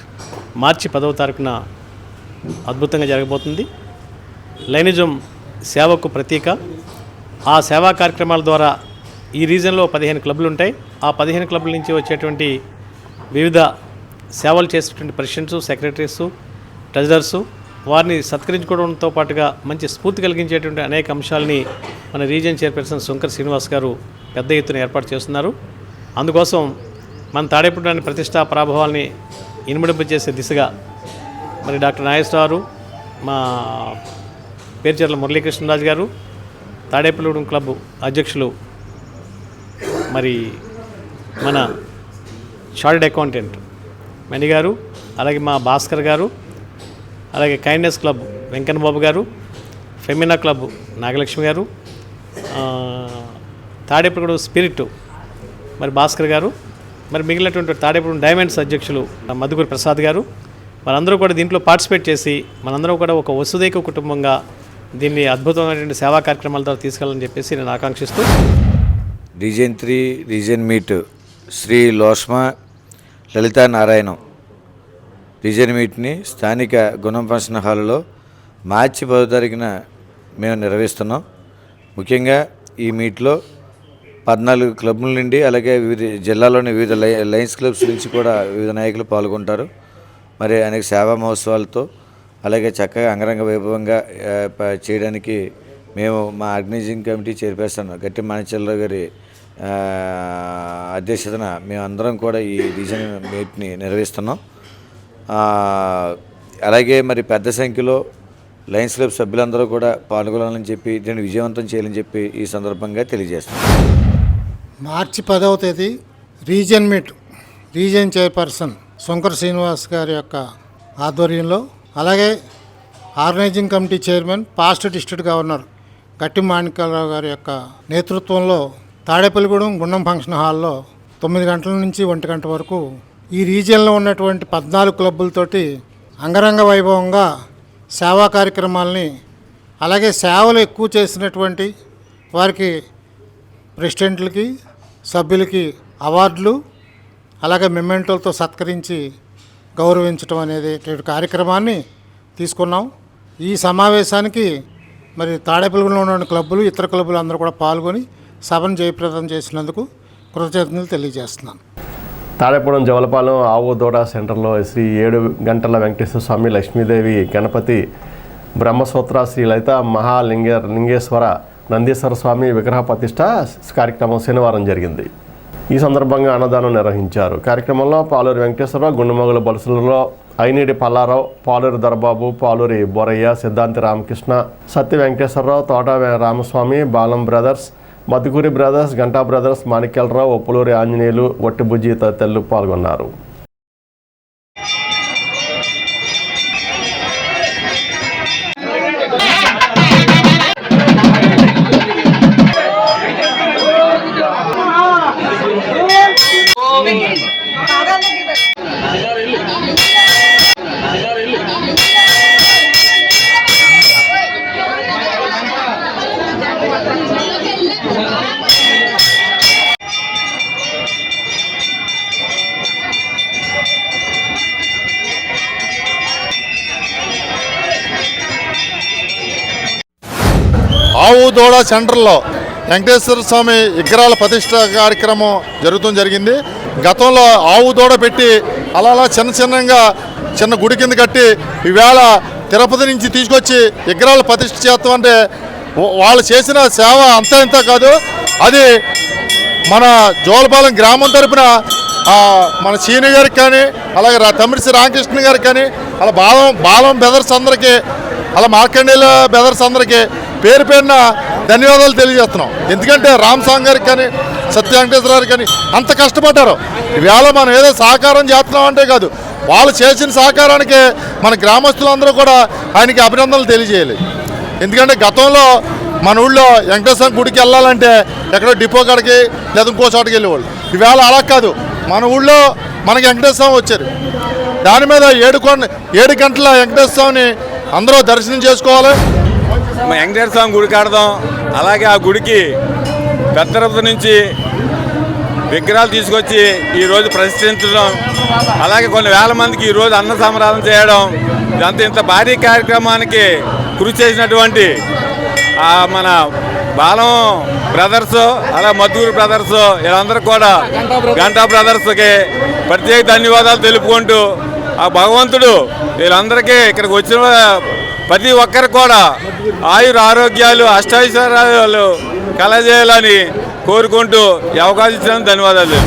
[SPEAKER 11] మార్చి 10వ తారీఖున అద్భుతంగా జరగబోతుంది. లైనిజం సేవకు ప్రతీక. ఆ సేవా కార్యక్రమాల ద్వారా ఈ రీజన్లో 15 క్లబ్లు ఉంటాయి. ఆ 15 క్లబ్ల నుంచి వచ్చేటువంటి వివిధ సేవలు చేసేటువంటి ప్రెసిడెంట్స్, సెక్రటరీస్, ట్రెజరర్స్ వారిని సత్కరించుకోవడంతో పాటుగా మంచి స్ఫూర్తి కలిగించేటువంటి అనేక అంశాలని మన రీజియన్ చైర్పర్సన్ శంకర్ శ్రీనివాస్ గారు పెద్ద ఎత్తున ఏర్పాటు చేస్తున్నారు. అందుకోసం మన తాడేపల్లి ప్రతిష్టా ప్రాభవాల్ని ఇనుమడింపజేసే దిశగా మరి డాక్టర్ నాగేశ్వరరావు, మా పేరుచెర్ల మురళీకృష్ణరాజు గారు, తాడేపల్లిగూడెం క్లబ్ అధ్యక్షులు మరి మన చార్టెడ్ అకౌంటెంట్ మణి గారు, అలాగే మా భాస్కర్ గారు, అలాగే కైండ్నెస్ క్లబ్ వెంకన్న బాబు గారు, ఫెమినా క్లబ్ నాగలక్ష్మి గారు, తాడేపల్లిగూడెం స్పిరిట్ మరి భాస్కర్ గారు, మరి మిగిలినటువంటి తాడేపల్లిగూడెం డైమండ్స్ అధ్యక్షులు మధుగురి ప్రసాద్ గారు, మనందరూ కూడా దీంట్లో పార్టిసిపేట్ చేసి మనందరం కూడా ఒక వసుదైక కుటుంబంగా దీన్ని అద్భుతమైనటువంటి సేవా కార్యక్రమాల ద్వారా తీసుకెళ్ళాలని చెప్పేసి నేను ఆకాంక్షిస్తూ
[SPEAKER 12] రీజన్ 3 రీజన్ మీట్ శ్రీ లోష్మా లలితా నారాయణం రీజన్ మీట్ని స్థానిక గుణం ఫంక్షన్ హాల్లో మార్చి 10వ తారీఖున మేము నిర్వహిస్తున్నాం. ముఖ్యంగా ఈ మీట్లో 14 క్లబ్ల నుండి అలాగే వివిధ జిల్లాలోని వివిధ లయన్స్ క్లబ్స్ నుంచి కూడా వివిధ నాయకులు పాల్గొంటారు. మరి అనేక సేవా మహోత్సవాలతో అలాగే చక్కగా అంగరంగ వైభవంగా చేయడానికి మేము మా ఆర్గనైజింగ్ కమిటీ చైర్పర్సన్ గట్టి మాణిక్యాలరావు గారి అధ్యక్షతన మేమందరం కూడా ఈ రీజన్ మీట్ని నిర్వహిస్తున్నాం. అలాగే మరి పెద్ద సంఖ్యలో లయన్స్ క్లబ్ సభ్యులందరూ కూడా పాల్గొనాలని చెప్పి దీన్ని విజయవంతం చేయాలని చెప్పి ఈ సందర్భంగా తెలియజేస్తున్నాం.
[SPEAKER 13] మార్చి 10వ తేదీ region meet region chairperson Shankar Srinivas గారి యొక్క ఆధ్వర్యంలో, అలాగే organising committee chairman past district governor Gatti Manikyalarao గారి యొక్క నేతృత్వంలో తాడేపల్లిగూడెం గుండం ఫంక్షన్ హాల్లో 9 గంటల నుంచి 1 గంట వరకు ఈ రీజియన్లో ఉన్నటువంటి 14 క్లబ్బులతోటి అంగరంగ వైభవంగా సేవా కార్యక్రమాలని, అలాగే సేవలు ఎక్కువ చేసినటువంటి వారికి ప్రెసిడెంట్లకి, సభ్యులకి అవార్డులు, అలాగే మెమెంటోలతో సత్కరించి గౌరవించడం అనేది కార్యక్రమాన్ని తీసుకున్నాం. ఈ సమావేశానికి మరి తాడేపల్లిగూడెంలో ఉన్న క్లబ్బులు, ఇతర క్లబ్బులు అందరూ కూడా పాల్గొని సభను జయప్రదం చేసినందుకు కృతజ్ఞతలు తెలియజేస్తున్నాను.
[SPEAKER 1] తాడేపురం జవలపాలెం ఆవు దూడ సెంటర్లో శ్రీ 7 గంటల వెంకటేశ్వర స్వామి, లక్ష్మీదేవి, గణపతి, బ్రహ్మసూత్ర, శ్రీ లలిత లింగేశ్వర నందీశ్వర స్వామి విగ్రహ ప్రతిష్ట కార్యక్రమం శనివారం జరిగింది. ఈ సందర్భంగా అన్నదానం నిర్వహించారు. కార్యక్రమంలో పాలూరి వెంకటేశ్వరరావు, గుండెమొగల బలుసులలో ఐనీడి పల్లారావు, పాలూరి దొరబాబు, పాలూరి బొరయ్య, సిద్ధాంతి Ramakrishna, Satya Venkateswararao, Thota Ramaswamy, Balam brothers, Madhukuri brothers, Ganta brothers, Manikyalarao, Oppuluri Anjaneyulu, Ottibujji తదితరులు పాల్గొన్నారు.
[SPEAKER 8] ఆవు దూడ సెంటర్లో వెంకటేశ్వర స్వామి విగ్రహాల ప్రతిష్ట కార్యక్రమం జరిగింది. గతంలో ఆవు దూడ పెట్టి అలా చిన్న గుడి కింద కట్టి ఈవేళ తిరుపతి నుంచి తీసుకొచ్చి విగ్రహాల ప్రతిష్ట చేస్తామంటే వాళ్ళు చేసిన సేవ అంతా ఇంత కాదు. అది మన జోలపాలెం గ్రామం తరపున మన సీని గారికి కానీ, అలాగే తమిడిసి రామకృష్ణ గారికి కానీ, అలా బాలం బెదర్స్ అందరికీ, అలా మార్కండేయుల బెదర్స్ అందరికీ పేరు పేరున ధన్యవాదాలు తెలియజేస్తున్నాం. ఎందుకంటే రామస్వామి గారికి కానీ, సత్య వెంకటేశ్వర గారికి కానీ అంత కష్టపడ్డారు. ఈవేళ మనం ఏదో సహకారం చేస్తున్నాం అంటే కాదు, వాళ్ళు చేసిన సహకారానికి మన గ్రామస్తులందరూ కూడా ఆయనకి అభినందనలు తెలియజేయాలి. ఎందుకంటే గతంలో మన ఊళ్ళో వెంకటేశ్వర గుడికి వెళ్ళాలంటే ఎక్కడో డిపో కాడికి లేదా ఇంకో చోటకి వెళ్ళేవాళ్ళు. ఈవేళ అలా కాదు, మన ఊళ్ళో మనకి వెంకటేశ్వర వచ్చారు. దాని మీద 7 గంటల వెంకటేశ్వర స్వామిని అందరూ దర్శనం చేసుకోవాలి.
[SPEAKER 14] వెంకటేశ్వర స్వామి గుడి కడదాం, అలాగే ఆ గుడికి పెద్దరపు నుంచి విగ్రహాలు తీసుకొచ్చి ఈరోజు ప్రతిష్ఠించడం, అలాగే కొన్ని వేల మందికి ఈరోజు అన్న సమారాధన చేయడం, ఇదంతా ఇంత భారీ కార్యక్రమానికి కృషి చేసినటువంటి మన బాలం బ్రదర్స్, అలా మధుకూరి బ్రదర్స్, వీళ్ళందరూ కూడా గంటా బ్రదర్స్కి ప్రత్యేక ధన్యవాదాలు తెలుపుకుంటూ ఆ భగవంతుడు వీళ్ళందరికీ ఇక్కడికి వచ్చిన ప్రతి ఒక్కరికి కూడా ఆయుర ఆరోగ్యాలు అష్టైశ్వర్యాలు కలజేయాలని కోరుకుంటూ ఈ అవకాశం ఇచ్చినందుకు ధన్యవాదాలు.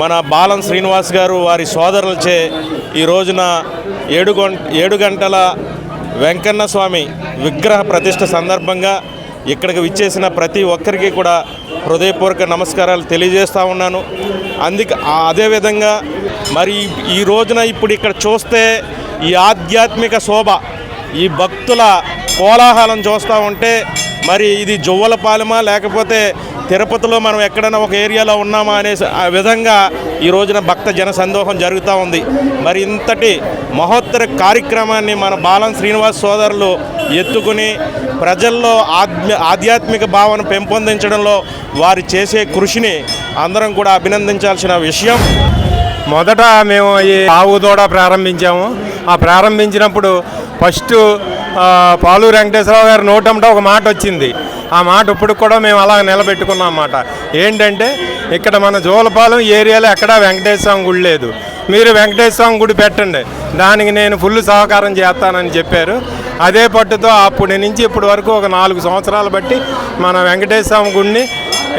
[SPEAKER 15] మన బాలం శ్రీనివాస్ గారు వారి సోదరులచే ఈ రోజున 7 గంటల వెంకన్న స్వామి విగ్రహ ప్రతిష్ఠ సందర్భంగా ఇక్కడికి విచ్చేసిన ప్రతి ఒక్కరికి కూడా హృదయపూర్వక నమస్కారాలు తెలియజేస్తూ ఉన్నాను. అదేవిధంగా మరి ఈ రోజున ఇప్పుడు ఇక్కడ చూస్తే ఈ ఆధ్యాత్మిక శోభ, ఈ భక్తుల కోలాహలం చూస్తూ ఉంటే మరి ఇది జువ్వలపాలెమా లేకపోతే తిరుపతిలో మనం ఎక్కడైనా ఒక ఏరియాలో ఉన్నామా అనే విధంగా ఈ రోజున భక్త జన సందోహం జరుగుతూ ఉంది. మరి ఇంతటి మహోత్తర కార్యక్రమాన్ని మన బాలం శ్రీనివాస్ సోదరులు ఎత్తుకుని ప్రజల్లో ఆధ్యాత్మిక భావన పెంపొందించడంలో వారు చేసే కృషిని అందరం కూడా అభినందించాల్సిన విషయం.
[SPEAKER 16] మొదట మేము ఈ ఆవు దూడ ప్రారంభించాము. ఆ ప్రారంభించినప్పుడు ఫస్ట్ పాలూరి వెంకటేశ్వరరావు గారి నోటంట ఒక మాట వచ్చింది. ఆ మాట ఇప్పుడు కూడా మేము అలా నిలబెట్టుకున్నాం అన్నమాట. ఏంటంటే ఇక్కడ మన జోలపాలెం ఏరియాలో ఎక్కడా వెంకటేశ్వర స్వామి గుడి లేదు, మీరు వెంకటేశ్వర స్వామి గుడి పెట్టండి, దానికి నేను ఫుల్ సహకారం చేస్తానని చెప్పారు. అదే పట్టుతో అప్పటి నుంచి ఇప్పటి వరకు ఒక 4 సంవత్సరాలు బట్టి మన వెంకటేశ్వర స్వామి గుడిని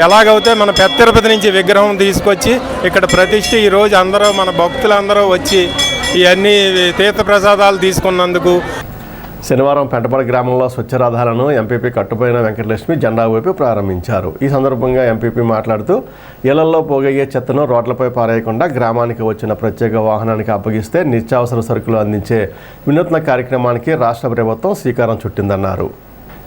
[SPEAKER 16] ఎలాగైతే మన పెద్ద తిరుపతి నుంచి విగ్రహం తీసుకొచ్చి ఇక్కడ ప్రతిష్ఠ ఈరోజు అందరూ మన భక్తులందరూ వచ్చి ఇవన్నీ తీర్థప్రసాదాలు తీసుకున్నందుకు.
[SPEAKER 1] శనివారం పెంటపాడు గ్రామంలో స్వచ్ఛరథాలను ఎంపీపీ కట్టుపోయిన వెంకటలక్ష్మి జెండా ఊపి ప్రారంభించారు. ఈ సందర్భంగా ఎంపీపీ మాట్లాడుతూ ఇళ్లలో పోగయ్యే చెత్తను రోడ్లపై పారేయకుండా గ్రామానికి వచ్చిన ప్రత్యేక వాహనానికి అప్పగిస్తే నిత్యావసర సరుకులు అందించే వినూత్న కార్యక్రమానికి రాష్ట్ర ప్రభుత్వం శ్రీకారం చుట్టిందన్నారు.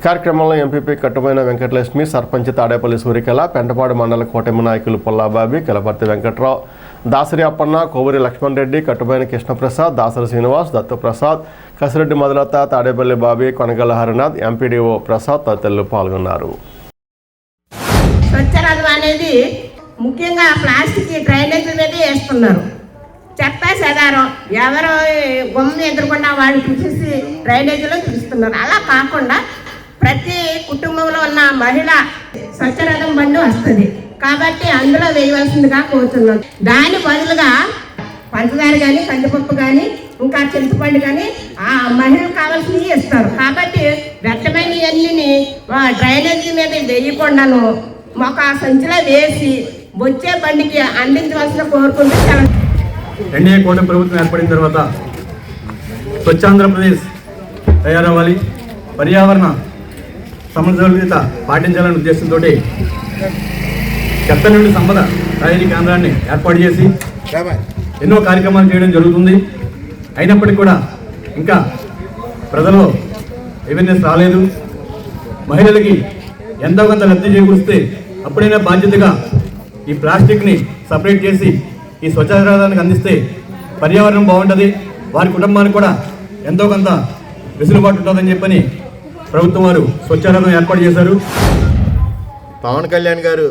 [SPEAKER 1] కార్యక్రమంలో ఎంపీపీ కట్టుపోయిన వెంకటలక్ష్మి, సర్పంచ్ తాడేపల్లి సూర్యకళ, పెంటపాడు మండల కూటమి నాయకులు పుల్లాబాబి, కెలపర్తి వెంకట్రావు, దాసరి అప్పన్న, కోవూరి లక్ష్మణ్ రెడ్డి, కట్టుపోయిన కృష్ణప్రసాద్, దాసరి శ్రీనివాస్, దత్తుప్రసాద్, కసిరెడ్డి మధులత, తాడేపల్లి బాబి, కొనగల్ల హరినాథ్, ఎంపీడీఓ ప్రసాద్ తదితరులు పాల్గొన్నారు.
[SPEAKER 17] స్వచ్ఛరథం అనేది ముఖ్యంగా ప్లాస్టిక్ డ్రైనేజ్ మీద వేస్తున్నారు. చెత్త చెదారం ఎవరో బొమ్మ ఎదురుకుండా వాళ్ళు చూసేసి డ్రైనేజీలో తీస్తున్నారు. అలా కాకుండా ప్రతి కుటుంబంలో ఉన్న మహిళ స్వచ్ఛరథం బండి వస్తుంది. కాబట్టి అందులో వేయవలసిందిగా కోరుతున్నాం. దాని బదులుగా పంచదార కానీ కందిపప్పు కానీ ఇంకా చింతపండు కానీ ఆ మహిళలకు కావాల్సినవి ఇస్తారు. కాబట్టి వ్యర్థమైనవన్నీ డ్రైనేజీ మీద వేయకుండాను మాకు ఆ సంచిలో వేసి వచ్చే బండికి అందించవలసిన కోరుకుంటూ
[SPEAKER 18] ఎన్డీఏ కూటమి ప్రభుత్వం ఏర్పడిన తర్వాత స్వచ్ఛ ఆంధ్రప్రదేశ్ తయారవ్వాలి, పర్యావరణ సమతుల్యత పాటించాలనే ఉద్దేశంతో చెత్త నుండి సంపద తయారీ కేంద్రాన్ని ఏర్పాటు చేసి ఎన్నో కార్యక్రమాలు చేయడం జరుగుతుంది. అయినప్పటికీ కూడా ఇంకా ప్రజల్లో అవేర్నెస్ రాలేదు. మహిళలకి ఎంతో కొంత లబ్ధి చేకూరిస్తే అప్పుడైనా బాధ్యతగా ఈ ప్లాస్టిక్ని సపరేట్ చేసి ఈ స్వచ్ఛానికి అందిస్తే పర్యావరణం బాగుంటుంది, వారి కుటుంబానికి కూడా ఎంతో కొంత వెసులుబాటు ఉంటుందని చెప్పని ప్రభుత్వం వారు స్వచ్ఛారథం ఏర్పాటు చేశారు.
[SPEAKER 19] పవన్ కళ్యాణ్ గారు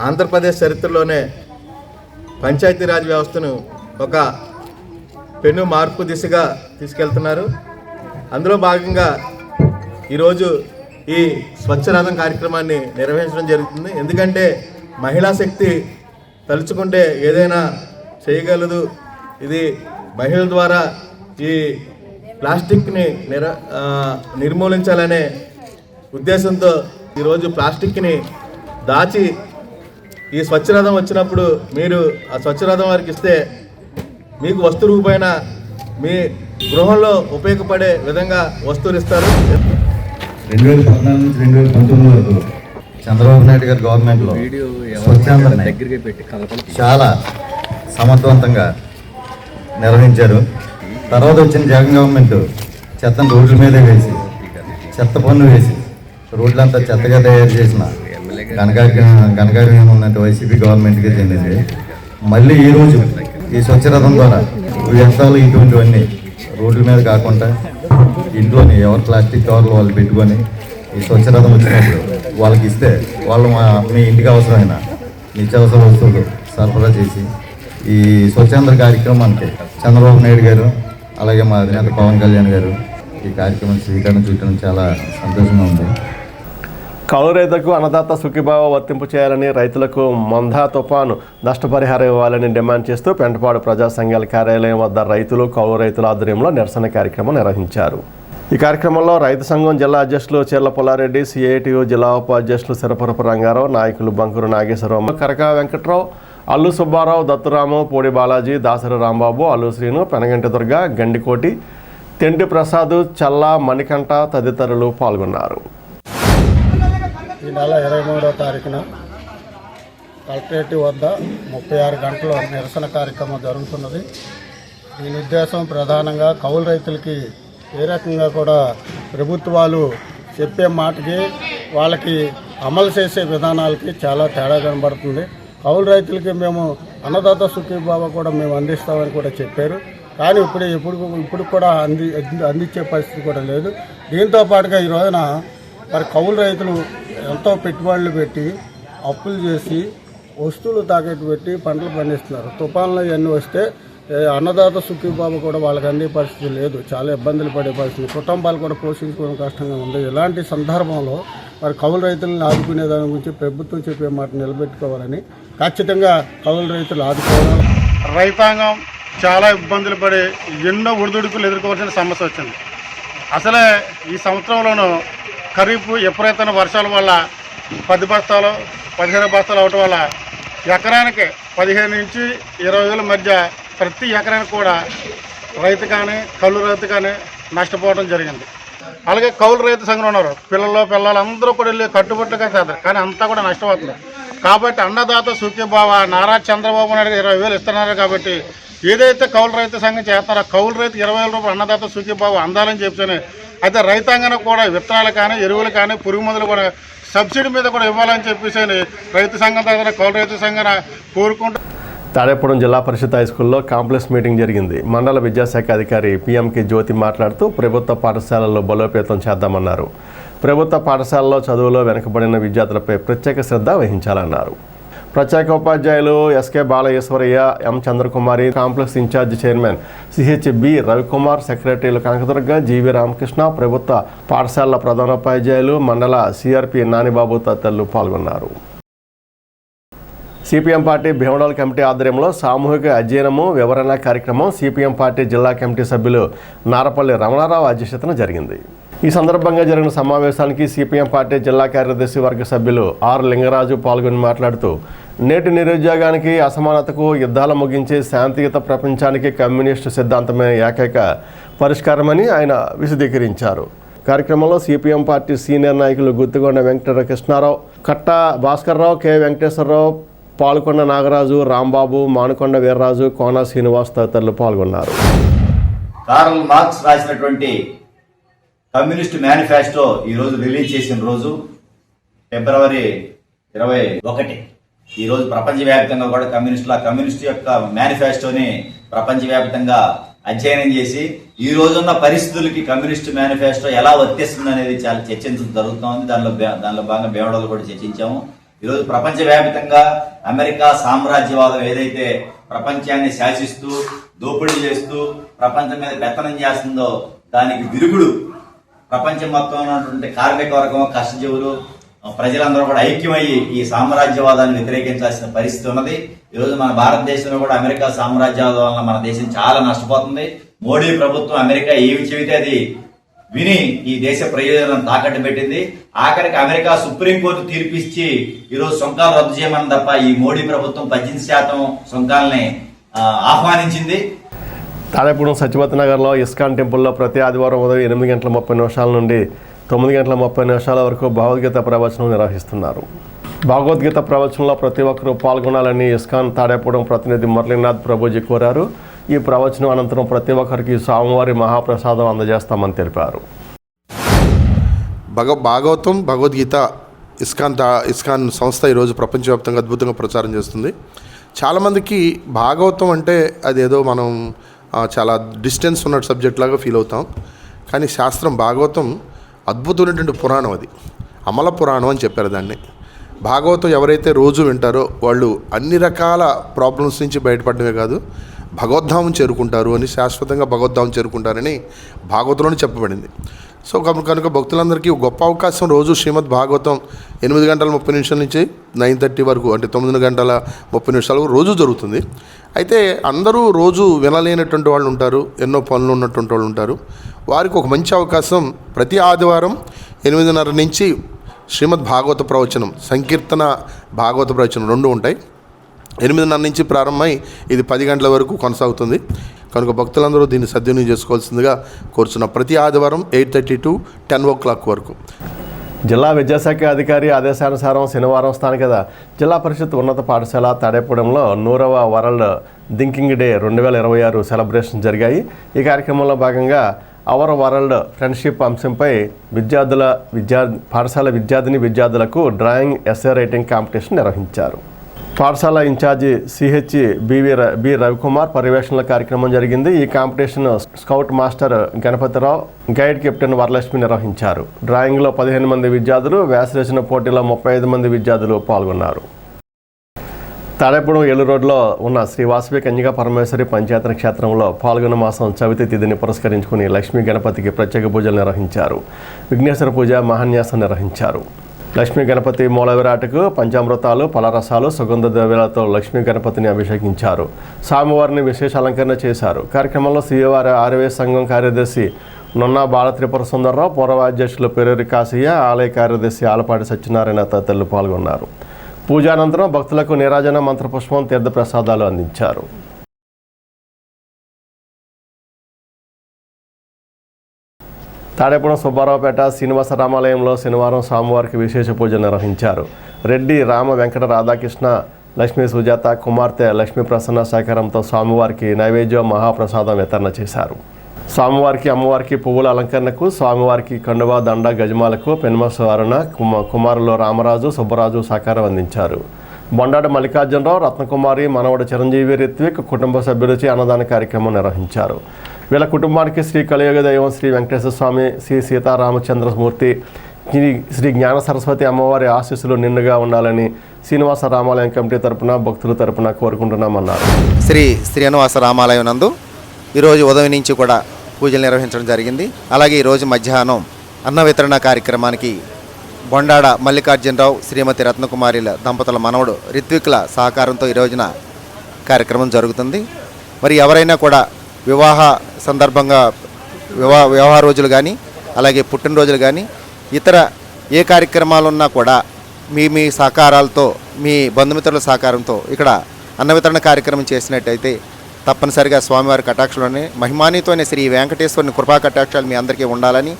[SPEAKER 19] ఆంధ్రప్రదేశ్ చరిత్రలోనే పంచాయతీరాజ్ వ్యవస్థను ఒక పెను మార్పు దిశగా తీసుకెళ్తున్నారు. అందులో భాగంగా ఈరోజు ఈ స్వచ్ఛరథం కార్యక్రమాన్ని నిర్వహించడం జరుగుతుంది. ఎందుకంటే మహిళా శక్తి తలుచుకుంటే ఏదైనా చేయగలదు. ఇది మహిళల ద్వారా ఈ ప్లాస్టిక్ని నిర్మూలించాలనే ఉద్దేశంతో ఈరోజు ప్లాస్టిక్ని దాచి ఈ స్వచ్ఛరథం వచ్చినప్పుడు మీరు ఆ స్వచ్ఛరథం వారికి ఇస్తే మీకు వస్తు రూపైన మీ గృహంలో ఉపయోగపడే విధంగా వస్తువులు ఇస్తారు.
[SPEAKER 20] 2014 నుంచి 2019 వరకు చంద్రబాబు నాయుడు గారి గవర్నమెంట్లో స్వచ్ఛాంధ్రని చాలా సమర్థవంతంగా నిర్వహించారు. తర్వాత వచ్చిన జగన్ గవర్నమెంట్ చెత్తను రోడ్ల మీదే వేసి చెత్త పన్ను వేసి రోడ్లంతా చెత్తగా తయారు చేసిన ఘనకార్యం ఉన్నట్టు వైసీపీ గవర్నమెంట్కి చెందింది. మళ్ళీ ఈరోజు ఈ స్వచ్ఛరథం ద్వారా వ్యర్థాలు ఇటువంటివన్నీ రోడ్ల మీద కాకుండా ఇంట్లోని ఎవరు ప్లాస్టిక్ కవర్లు వాళ్ళు పెట్టుకొని ఈ స్వచ్ఛరథం వచ్చినప్పుడు వాళ్ళకి ఇస్తే వాళ్ళు మీ ఇంటికి అవసరమైన నిత్యావసర వస్తువులు సరఫరా చేసి ఈ స్వచ్ఛాంధ్ర కార్యక్రమానికి చంద్రబాబు నాయుడు గారు అలాగే మా అధినేత పవన్ కళ్యాణ్ గారు ఈ కార్యక్రమం శ్రీకారం చుట్టడం చాలా సంతోషంగా ఉంది.
[SPEAKER 1] కౌలు రైతులకు అన్నదాత సుఖీభావ వర్తింపు చేయాలని, రైతులకు మందా తుఫాను నష్టపరిహారం ఇవ్వాలని డిమాండ్ చేస్తూ పెంటపాడు ప్రజా సంఘాల కార్యాలయం వద్ద రైతులు, కౌలు రైతుల ఆధ్వర్యంలో నిరసన కార్యక్రమం నిర్వహించారు. ఈ కార్యక్రమంలో రైతు సంఘం జిల్లా అధ్యక్షులు చీర్ల పుల్లారెడ్డి, సిఐటియు జిల్లా ఉపాధ్యక్షులు సిరపురపు రంగారావు, నాయకులు బంకురు నాగేశ్వరరావు, కరకా వెంకట్రావు, అల్లు సుబ్బారావు, దత్తురాము, పూడి బాలాజీ, దాసరి రాంబాబు, అల్లు శ్రీను, పెనగంటి దుర్గ, గండికోటి, తెంటి ప్రసాద్, చల్లా, మణికంఠ తదితరులు పాల్గొన్నారు.
[SPEAKER 13] ఈ నెల 23వ తారీఖున కలెక్టరేట్ వద్ద 36 గంటల నిరసన కార్యక్రమం జరుగుతున్నది. దీని ఉద్దేశం ప్రధానంగా కౌలు రైతులకి ఏ రకంగా కూడా ప్రభుత్వాలు చెప్పే మాటకి వాళ్ళకి అమలు చేసే విధానాలకి చాలా తేడా కనబడుతుంది. కౌలు రైతులకి మేము అన్నదాత సుఖీభావ కూడా మేము అందిస్తామని కూడా చెప్పారు. కానీ ఇప్పుడు కూడా అందించే పరిస్థితి కూడా లేదు. దీంతో పాటుగా ఈ రోజున మరి కౌలు రైతులు ఎంతో పెట్టుబడులు పెట్టి అప్పులు చేసి వస్తువులు తాకట్టు పెట్టి పంటలు పండిస్తున్నారు. తుఫాన్లు ఇవన్నీ వస్తే అన్నదాత సుఖీభావ కూడా వాళ్ళకి అందే పరిస్థితి లేదు. చాలా ఇబ్బందులు పడే పరిస్థితి, కుటుంబాలు కూడా పోషించుకోవడం కష్టంగా ఉంది. ఇలాంటి సందర్భంలో మరి కౌలు రైతులను ఆదుకునే దాని గురించి ప్రభుత్వం చెప్పే మాట నిలబెట్టుకోవాలని, ఖచ్చితంగా కౌలు రైతులు ఆదుకోవాలి.
[SPEAKER 21] రైతాంగం చాలా ఇబ్బందులు పడి ఎన్నో ఒడిదుడుకులు ఎదుర్కోవాల్సిన సమస్య వచ్చింది. అసలే ఈ సంవత్సరంలోనూ ఖరీఫ్ విపరీతమైన వర్షాల వల్ల 10 బస్తాలు 15 బస్తాలు అవటం వల్ల ఎకరానికి 15 నుంచి 20 వేల మధ్య ప్రతి ఎకరానికి కూడా రైతు కానీ కౌలు రైతు కానీ నష్టపోవడం జరిగింది. అలాగే కౌలు రైతు సంఘం ఉన్నారు, పిల్లలు అందరూ కూడా వెళ్ళి కట్టుబట్టుగా చేస్తారు, కానీ అంతా కూడా నష్టపోతుంది. కాబట్టి అన్నదాత సుఖీభావ నారా చంద్రబాబు నాయుడు 20,000 ఇస్తున్నారు. కాబట్టి ఏదైతే కౌలు రైతు సంఘం చేస్తారో కౌలు రైతు 20,000 రూపాయలు అన్నదాత సుఖీభావ అందాలని చెప్తాను. అయితే రైతాంగానికి కూడా విత్తనాలు కానీ ఎరువులు కానీ పురుగు మందులు కూడా సబ్సిడీ మీద కూడా ఇవ్వాలని చెప్పేసి రైతు సంఘం దగ్గర కౌలు రైతు సంఘం కోరుకుంటూ
[SPEAKER 1] తాడేపూడెం జిల్లా పరిషత్ హైస్కూల్లో కాంప్లెక్స్ మీటింగ్ జరిగింది. మండల విద్యాశాఖ అధికారి పిఎంకే జ్యోతి మాట్లాడుతూ ప్రభుత్వ పాఠశాలల్లో బలోపేతం చేద్దామన్నారు. ప్రభుత్వ పాఠశాలలో చదువులో వెనుకబడిన విద్యార్థులపై ప్రత్యేక శ్రద్ధ వహించాలన్నారు. ప్రత్యేక ఉపాధ్యాయులు SK Balayeswarayya, M Chandrakumari, complex incharge chairman CHB Ravikumar, సెక్రటరీలు కనకదుర్గ, జీవి రామకృష్ణ, ప్రభుత్వ పాఠశాలల ప్రధానోపాధ్యాయులు, మండల సిఆర్పి నానిబాబు తదితరులు పాల్గొన్నారు. సిపిఎం పార్టీ భీమడోల్ కమిటీ ఆధ్వర్యంలో సామూహిక అధ్యయనము వివరణ కార్యక్రమం సిపిఎం పార్టీ జిల్లా కమిటీ సభ్యులు నారపల్లి రమణారావు అధ్యక్షతన జరిగింది. ఈ సందర్భంగా జరిగిన సమావేశానికి సిపిఎం పార్టీ జిల్లా కార్యదర్శి వర్గ సభ్యులు ఆర్ లింగరాజు పాల్గొని మాట్లాడుతూ నేటి నిరుద్యోగానికి అసమానతకు యుద్ధాలు ముగించే శాంతియుత ప్రపంచానికి కమ్యూనిస్టు సిద్ధాంతమే ఏకైక పరిష్కారమని ఆయన విశదీకరించారు. కార్యక్రమంలో సిపిఎం పార్టీ సీనియర్ నాయకులు గుత్తిగొండ వెంకట కృష్ణారావు, కట్ట భాస్కర్రావు, కె వెంకటేశ్వరరావు, పాల్కొండ నాగరాజు, రాంబాబు, మానుకొండ వీర్రాజు, కోన శ్రీనివాస్ తదితరులు పాల్గొన్నారు.
[SPEAKER 2] కార్ల్ మార్క్స్ రాసినటువంటి కమ్యూనిస్ట్ మేనిఫెస్టో ఈరోజు రిలీజ్ చేసిన రోజు ఫిబ్రవరి 21. ఈరోజు ప్రపంచవ్యాప్తంగా కూడా కమ్యూనిస్ట్ యొక్క మేనిఫెస్టోని ప్రపంచవ్యాప్తంగా అధ్యయనం చేసి ఈ రోజున్న పరిస్థితులకి కమ్యూనిస్ట్ మేనిఫెస్టో ఎలా వర్తిస్తుంది అనేది చాలా చర్చించడం జరుగుతుంది. దానిలో భాగంగా భీమడోలు కూడా చర్చించాము. ఈరోజు ప్రపంచవ్యాప్తంగా అమెరికా సామ్రాజ్యవాదం ఏదైతే ప్రపంచాన్ని శాసిస్తూ దోపిడీ చేస్తూ ప్రపంచం మీద పెత్తనం చేస్తుందో దానికి విరుగుడు ప్రపంచం మొత్తం ఉన్నటువంటి కార్మిక వర్గం, కష్టజీవులు, ప్రజలందరూ కూడా ఐక్యమయ్యి ఈ సామ్రాజ్యవాదాన్ని వ్యతిరేకించాల్సిన పరిస్థితి ఉన్నది. ఈరోజు మన భారతదేశంలో కూడా అమెరికా సామ్రాజ్యవాదం వల్ల మన దేశం చాలా నష్టపోతుంది. మోడీ ప్రభుత్వం అమెరికా ఏమి చెబితే అది విని ఈ దేశ ప్రయోజనాలను తాకట్టు పెట్టింది. ఆఖరికి అమెరికా సుప్రీంకోర్టు తీర్పిచ్చి ఈరోజు సుంకాలు రద్దు చేయమని తప్ప ఈ మోడీ ప్రభుత్వం 18% సుంకాలని ఆహ్వానించింది.
[SPEAKER 1] తాడేపూడి సత్యవతి నగర్లో ఇస్కాన్ టెంపుల్లో ప్రతి ఆదివారం ఉదయం 8:30 నుండి 9:30 వరకు భగవద్గీత ప్రవచనం నిర్వహిస్తున్నారు. భగవద్గీత ప్రవచనంలో ప్రతి ఒక్కరూ పాల్గొనాలని ఇస్కాన్ తాడేపూడి ప్రతినిధి మురళీనాథ్ ప్రభుజీ కోరారు. ఈ ప్రవచనం అనంతరం ప్రతి ఒక్కరికి స్వామివారి మహాప్రసాదం అందజేస్తామని తెలిపారు.
[SPEAKER 7] భాగవతం, భగవద్గీత ఇస్కాన్ సంస్థ ఈరోజు ప్రపంచవ్యాప్తంగా అద్భుతంగా ప్రచారం చేస్తుంది. చాలామందికి భాగవతం అంటే అదేదో మనం చాలా డిస్టెన్స్ ఉన్న సబ్జెక్ట్ లాగా ఫీల్ అవుతాం. కానీ శాస్త్రం భాగవతం అద్భుతమైనటువంటి పురాణం. అది అమల పురాణం అని చెప్పారు దాన్ని. భాగవతం ఎవరైతే రోజు వింటారో వాళ్ళు అన్ని రకాల ప్రాబ్లమ్స్ నుంచి బయటపడమే కాదు, భగవద్ధామం చేరుకుంటారు అని, శాశ్వతంగా భగవద్ధామం చేరుకుంటారని భాగవతంలోనే చెప్పబడింది. సో కనుక భక్తులందరికీ గొప్ప అవకాశం. రోజు శ్రీమద్ భాగవతం 8:30 నుంచి 9:30 వరకు, అంటే 9:30 రోజు జరుగుతుంది. అయితే అందరూ రోజు వినలేనటువంటి వాళ్ళు ఉంటారు, ఎన్నో పనులు ఉన్నటువంటి వాళ్ళు ఉంటారు. వారికి ఒక మంచి అవకాశం. ప్రతి ఆదివారం 8:30 నుంచి శ్రీమద్ భాగవత ప్రవచనం, సంకీర్తన భాగవత ప్రవచనం 2 ఉంటాయి. 8:30 నుంచి ప్రారంభమై ఇది 10 గంటల వరకు కొనసాగుతుంది. కనుక భక్తులందరూ దీన్ని సద్వినియోగం చేసుకోవాల్సిందిగా కోరుచున్న. ప్రతి ఆదివారం 8:30 to 10 o'clock వరకు.
[SPEAKER 1] జిల్లా విద్యాశాఖ అధికారి ఆదేశానుసారం శనివారం స్థానిక జిల్లా పరిషత్ ఉన్నత పాఠశాల తాడేపూడంలో 100వ వరల్డ్ థింకింగ్ డే 2026 సెలబ్రేషన్ జరిగాయి. ఈ కార్యక్రమంలో భాగంగా అవర్ వరల్డ్ ఫ్రెండ్షిప్ అంశంపై పాఠశాల విద్యార్థులకు డ్రాయింగ్, ఎస్సే రైటింగ్ కాంపిటీషన్ నిర్వహించారు. పాఠశాల ఇన్ఛార్జి బి రవికుమార్ పర్యవేక్షణల కార్యక్రమం జరిగింది. ఈ competition scout master Ganapathi Rao, guide captain Varalakshmi నిర్వహించారు. డ్రాయింగ్లో 15 మంది విద్యార్థులు, వ్యాసరచన పోటీలో 35 మంది విద్యార్థులు పాల్గొన్నారు. తాడేపూడి ఏలూరు రోడ్లో ఉన్న శ్రీ వాసవి కన్యకా పరమేశ్వరి పంచాయతన క్షేత్రంలో పాల్గొన మాసం చవితి తిథిని పురస్కరించుకుని లక్ష్మీ గణపతికి ప్రత్యేక పూజలు నిర్వహించారు. విఘ్నేశ్వర పూజ, మహాన్యాసం నిర్వహించారు. లక్ష్మీ గణపతి మూల విరాటకు పంచామృతాలు, ఫలరసాలు, సుగంధ ద్రవ్యాలతో లక్ష్మీ గణపతిని అభిషేకించారు. స్వామివారిని విశేష అలంకరణ చేశారు. కార్యక్రమంలో శ్రీవారి ఆర్వే సంఘం కార్యదర్శి నున్నా బాలత్రిపుర సుందరరావు, పూర్వాధ్యక్షులు పెరూరి కాశయ్య, ఆలయ కార్యదర్శి ఆలపాటి సత్యనారాయణ తదితరులు పాల్గొన్నారు. పూజానంతరం భక్తులకు నీరాజన, మంత్రపుష్పం, తీర్థప్రసాదాలు అందించారు. తాడేపూడి సుబ్బారావుపేట శ్రీనివాస రామాలయంలో శనివారం స్వామివారికి విశేష పూజలు నిర్వహించారు. రెడ్డి రామ వెంకట రాధాకృష్ణ, లక్ష్మీ సుజాత కుమార్తె లక్ష్మీ ప్రసన్న సహకారంతో స్వామివారికి నైవేద్యం, మహాప్రసాదం వితరణ చేశారు. స్వామివారికి, అమ్మవారికి పువ్వుల అలంకరణకు, స్వామివారికి కండువా, దండ, గజమాలకు పెన్మస్వారణ కుమారులు రామరాజు, సుబ్బరాజు సహకారం అందించారు. బొండాడ మల్లికార్జునరావు, రత్నకుమారి, మనవడు చిరంజీవి, రిత్విక్ కుటుంబ సభ్యులచే అన్నదాన కార్యక్రమం నిర్వహించారు. వీళ్ళ కుటుంబానికి శ్రీ కలియుగ దైవం శ్రీ వెంకటేశ్వర స్వామి, శ్రీ సీతారామచంద్రమూర్తి, శ్రీ జ్ఞాన సరస్వతి అమ్మవారి ఆశీస్సులు నిండుగా ఉండాలని శ్రీనివాస రామాలయం కమిటీ తరపున, భక్తుల తరపున కోరుకుంటున్నామన్నారు.
[SPEAKER 6] శ్రీ శ్రీనివాస రామాలయం నందు ఈరోజు ఉదయం నుంచి కూడా పూజలు నిర్వహించడం జరిగింది. అలాగే ఈరోజు మధ్యాహ్నం అన్న వితరణ కార్యక్రమానికి బొండాడ మల్లికార్జునరావు శ్రీమతి రత్నకుమారిల దంపతుల మనవడు రిత్విక్ల సహకారంతో ఈ రోజున కార్యక్రమం జరుగుతుంది. మరి ఎవరైనా కూడా వివాహ సందర్భంగా వివాహ రోజులు కానీ అలాగే పుట్టినరోజులు కానీ ఇతర ఏ కార్యక్రమాలు ఉన్నా కూడా మీ సహకారాలతో మీ బంధుమిత్రుల సహకారంతో ఇక్కడ అన్న వితరణ కార్యక్రమం చేసినట్టయితే తప్పనిసరిగా స్వామివారి కటాక్షలోనే మహిమానితోనే శ్రీ వెంకటేశ్వరుని కృపా కటాక్షాలు మీ అందరికీ ఉండాలని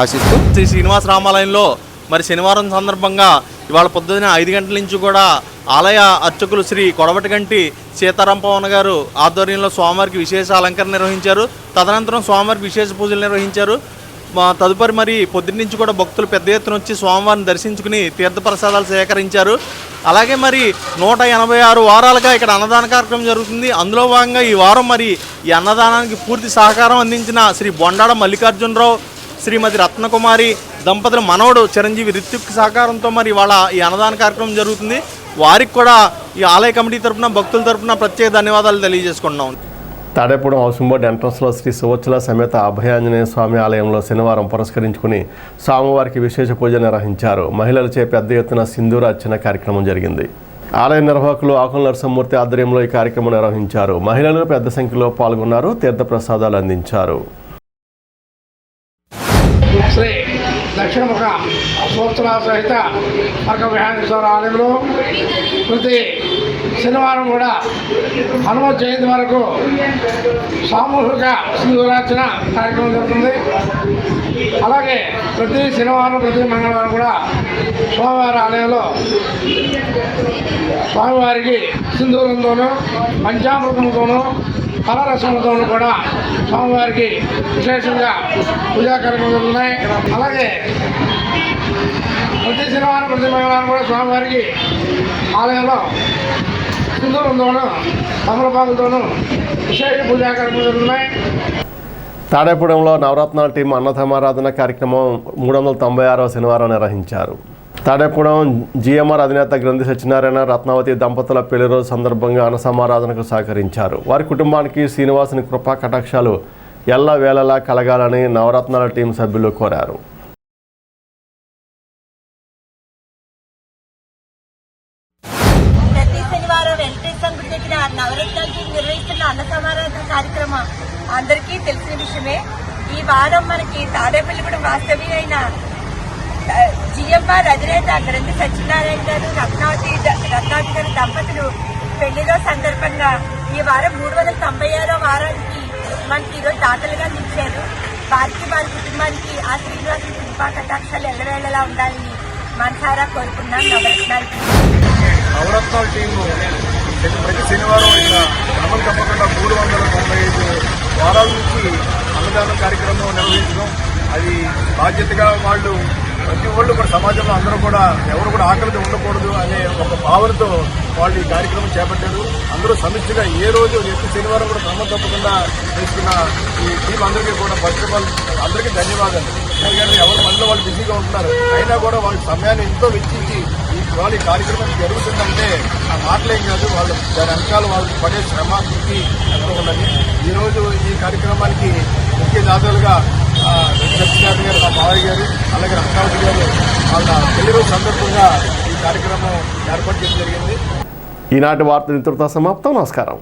[SPEAKER 6] ఆశిస్తూ
[SPEAKER 15] శ్రీ శ్రీనివాస రామాలయంలో మరి శనివారం సందర్భంగా ఇవాళ పొద్దున్న 5 గంటల నుంచి కూడా ఆలయ అర్చకులు శ్రీ కొడవటిగంటి సీతారాం పవన్ గారు ఆధ్వర్యంలో స్వామివారికి విశేష అలంకరణ నిర్వహించారు. తదనంతరం స్వామివారికి విశేష పూజలు నిర్వహించారు. తదుపరి మరి పొద్దున్న నుంచి కూడా భక్తులు పెద్ద ఎత్తున వచ్చి స్వామివారిని దర్శించుకుని తీర్థప్రసాదాలు సేకరించారు. అలాగే మరి 186 వారాలుగా ఇక్కడ అన్నదాన కార్యక్రమం జరుగుతుంది. అందులో భాగంగా ఈ వారం మరి ఈ అన్నదానానికి పూర్తి సహకారం అందించిన శ్రీ బొండాడ మల్లికార్జునరావు శ్రీమతి రత్నకుమారి దంపతుల మనవడు చిరంజీవి రిత్విక్ సహకారంతో మరి ఇవాళ ఈ అన్నదాన కార్యక్రమం జరుగుతుంది. వారికి కూడా ఈ ఆలయ కమిటీ తరఫున భక్తుల తరఫున ప్రత్యేక ధన్యవాదాలు తెలియజేసుకుంటున్నాం.
[SPEAKER 1] తాడేపూడి హౌసింగ్ బోర్డు ఎంట్రన్స్లో శ్రీ సువచ్చల సమేత అభయాంజనేయ స్వామి ఆలయంలో శనివారం పురస్కరించుకుని స్వామివారికి విశేష పూజ నిర్వహించారు. మహిళలచే పెద్ద ఎత్తున సింధూర అర్చన కార్యక్రమం జరిగింది. ఆలయ నిర్వాహకులు ఆకుల నరసింహమూర్తి ఆధ్వర్యంలో ఈ కార్యక్రమం నిర్వహించారు. మహిళలు పెద్ద సంఖ్యలో పాల్గొన్నారు. తీర్థప్రసాదాలు అందించారు.
[SPEAKER 8] శ్రీ దక్షిణముఖ సూత్ర సహిత అర్కవిహారేశ్వర ఆలయంలో ప్రతి శనివారం కూడా హనుమత్ జయంతి వరకు సామూహిక సింధూరార్చన కార్యక్రమం జరుగుతుంది. అలాగే ప్రతి శనివారం ప్రతి మంగళవారం కూడా స్వామివారి ఆలయంలో స్వామివారికి సింధూరంతోనూ పంచామృతంతోనూ ఫలరసంతోనూ కూడా స్వామివారికి విశేషంగా పూజా కార్యక్రమాలు జరుగుతున్నాయి. అలాగే ప్రతి శనివారం ప్రతి మంగళవారం కూడా స్వామివారికి ఆలయంలో సింధూరంతోనూ తమలపాకులతోనూ విశేష పూజా కార్యక్రమాలు జరుగుతున్నాయి.
[SPEAKER 1] తాడేపూడెంలో నవరత్నాల టీం అన్నదానారాధన కార్యక్రమం 396వ శనివారం నిర్వహించారు. తాడేపూడెం జిఎంఆర్ అధినేత గ్రంథి సత్యనారాయణ రత్నావతి దంపతుల పెళ్లి రోజు సందర్భంగా అన్నసమారాధనకు సహకరించారు. వారి కుటుంబానికి శ్రీనివాసుని కృపా కటాక్షాలు ఎల్ల వేళలా కలగాలని నవరత్నాల టీం సభ్యులు కోరారు.
[SPEAKER 3] ప్రతి శనివారం వెంకటేశ్వర గుడి దగ్గర నవరత్నాల టీం నిర్వహిస్తున్న అన్నసమారాధన కార్యక్రమం అందరికీ తెలిసిన విషయమే. ఈ వారం మనకి తాడేపల్లిగూడెం వాస్తవి అయిన జిఎంఆర్ అధినేత గ్రంథి సత్యనారాయణ గారు రత్నావతి గారి దంపతులు పెళ్లిలో సందర్భంగా ఈ వారం 396వ వారానికి మనకి ఈరోజు దాతలుగా నిలిచారు. వారికి వారి కుటుంబానికి ఆ శ్రీనివాసుని కృపా కటాక్షాలు ఎల్లవేళలా ఉండాలని మనసారా కోరుకున్నాం.
[SPEAKER 19] నవరత్నాల టీము ప్రతి శనివారం ఇక్కడ క్రమం తప్పకుండా 395 వారాల నుంచి అన్నదాన కార్యక్రమం నిర్వహించడం అది బాధ్యతగా వాళ్ళు ప్రతి ఒళ్ళు కూడా సమాజంలో అందరూ కూడా ఎవరు కూడా ఆకలితో ఉండకూడదు అనే ఒక భావనతో వాళ్ళు ఈ కార్యక్రమం చేపట్టారు. అందరూ సమిష్టిగా ఏ రోజు ప్రతి శనివారం కూడా క్రమం తప్పకుండా చేసుకున్న ఈ టీం అందరికీ కూడా ఫస్ట్ ఆఫ్ ఆల్ అందరికీ ధన్యవాదాలు. ఎందుకంటే ఎవరి పనిలో వాళ్ళు బిజీగా ఉంటున్నారు, అయినా కూడా వాళ్ళ సమయాన్ని ఎంతో వెచ్చించి ఇవాళ ఈ కార్యక్రమం జరుగుతుందంటే ఆ మాటలేం కాదు, వాళ్ళు దాని వెనకాల వాళ్ళు పడే శ్రమ కృషి ఎంతో ఉన్నది. ఈరోజు ఈ కార్యక్రమానికి ముఖ్య దాతలుగా సత్యనారాయణ గారు, మా మావయ్య గారు, అలాగే రత్నావతి గారు వాళ్ళ పెళ్లి రోజు సందర్భంగా ఈ కార్యక్రమం ఏర్పాటు చేయడం జరిగింది.
[SPEAKER 1] ఈనాటి వార్తలు ఇంతటితో సమాప్తం. నమస్కారం.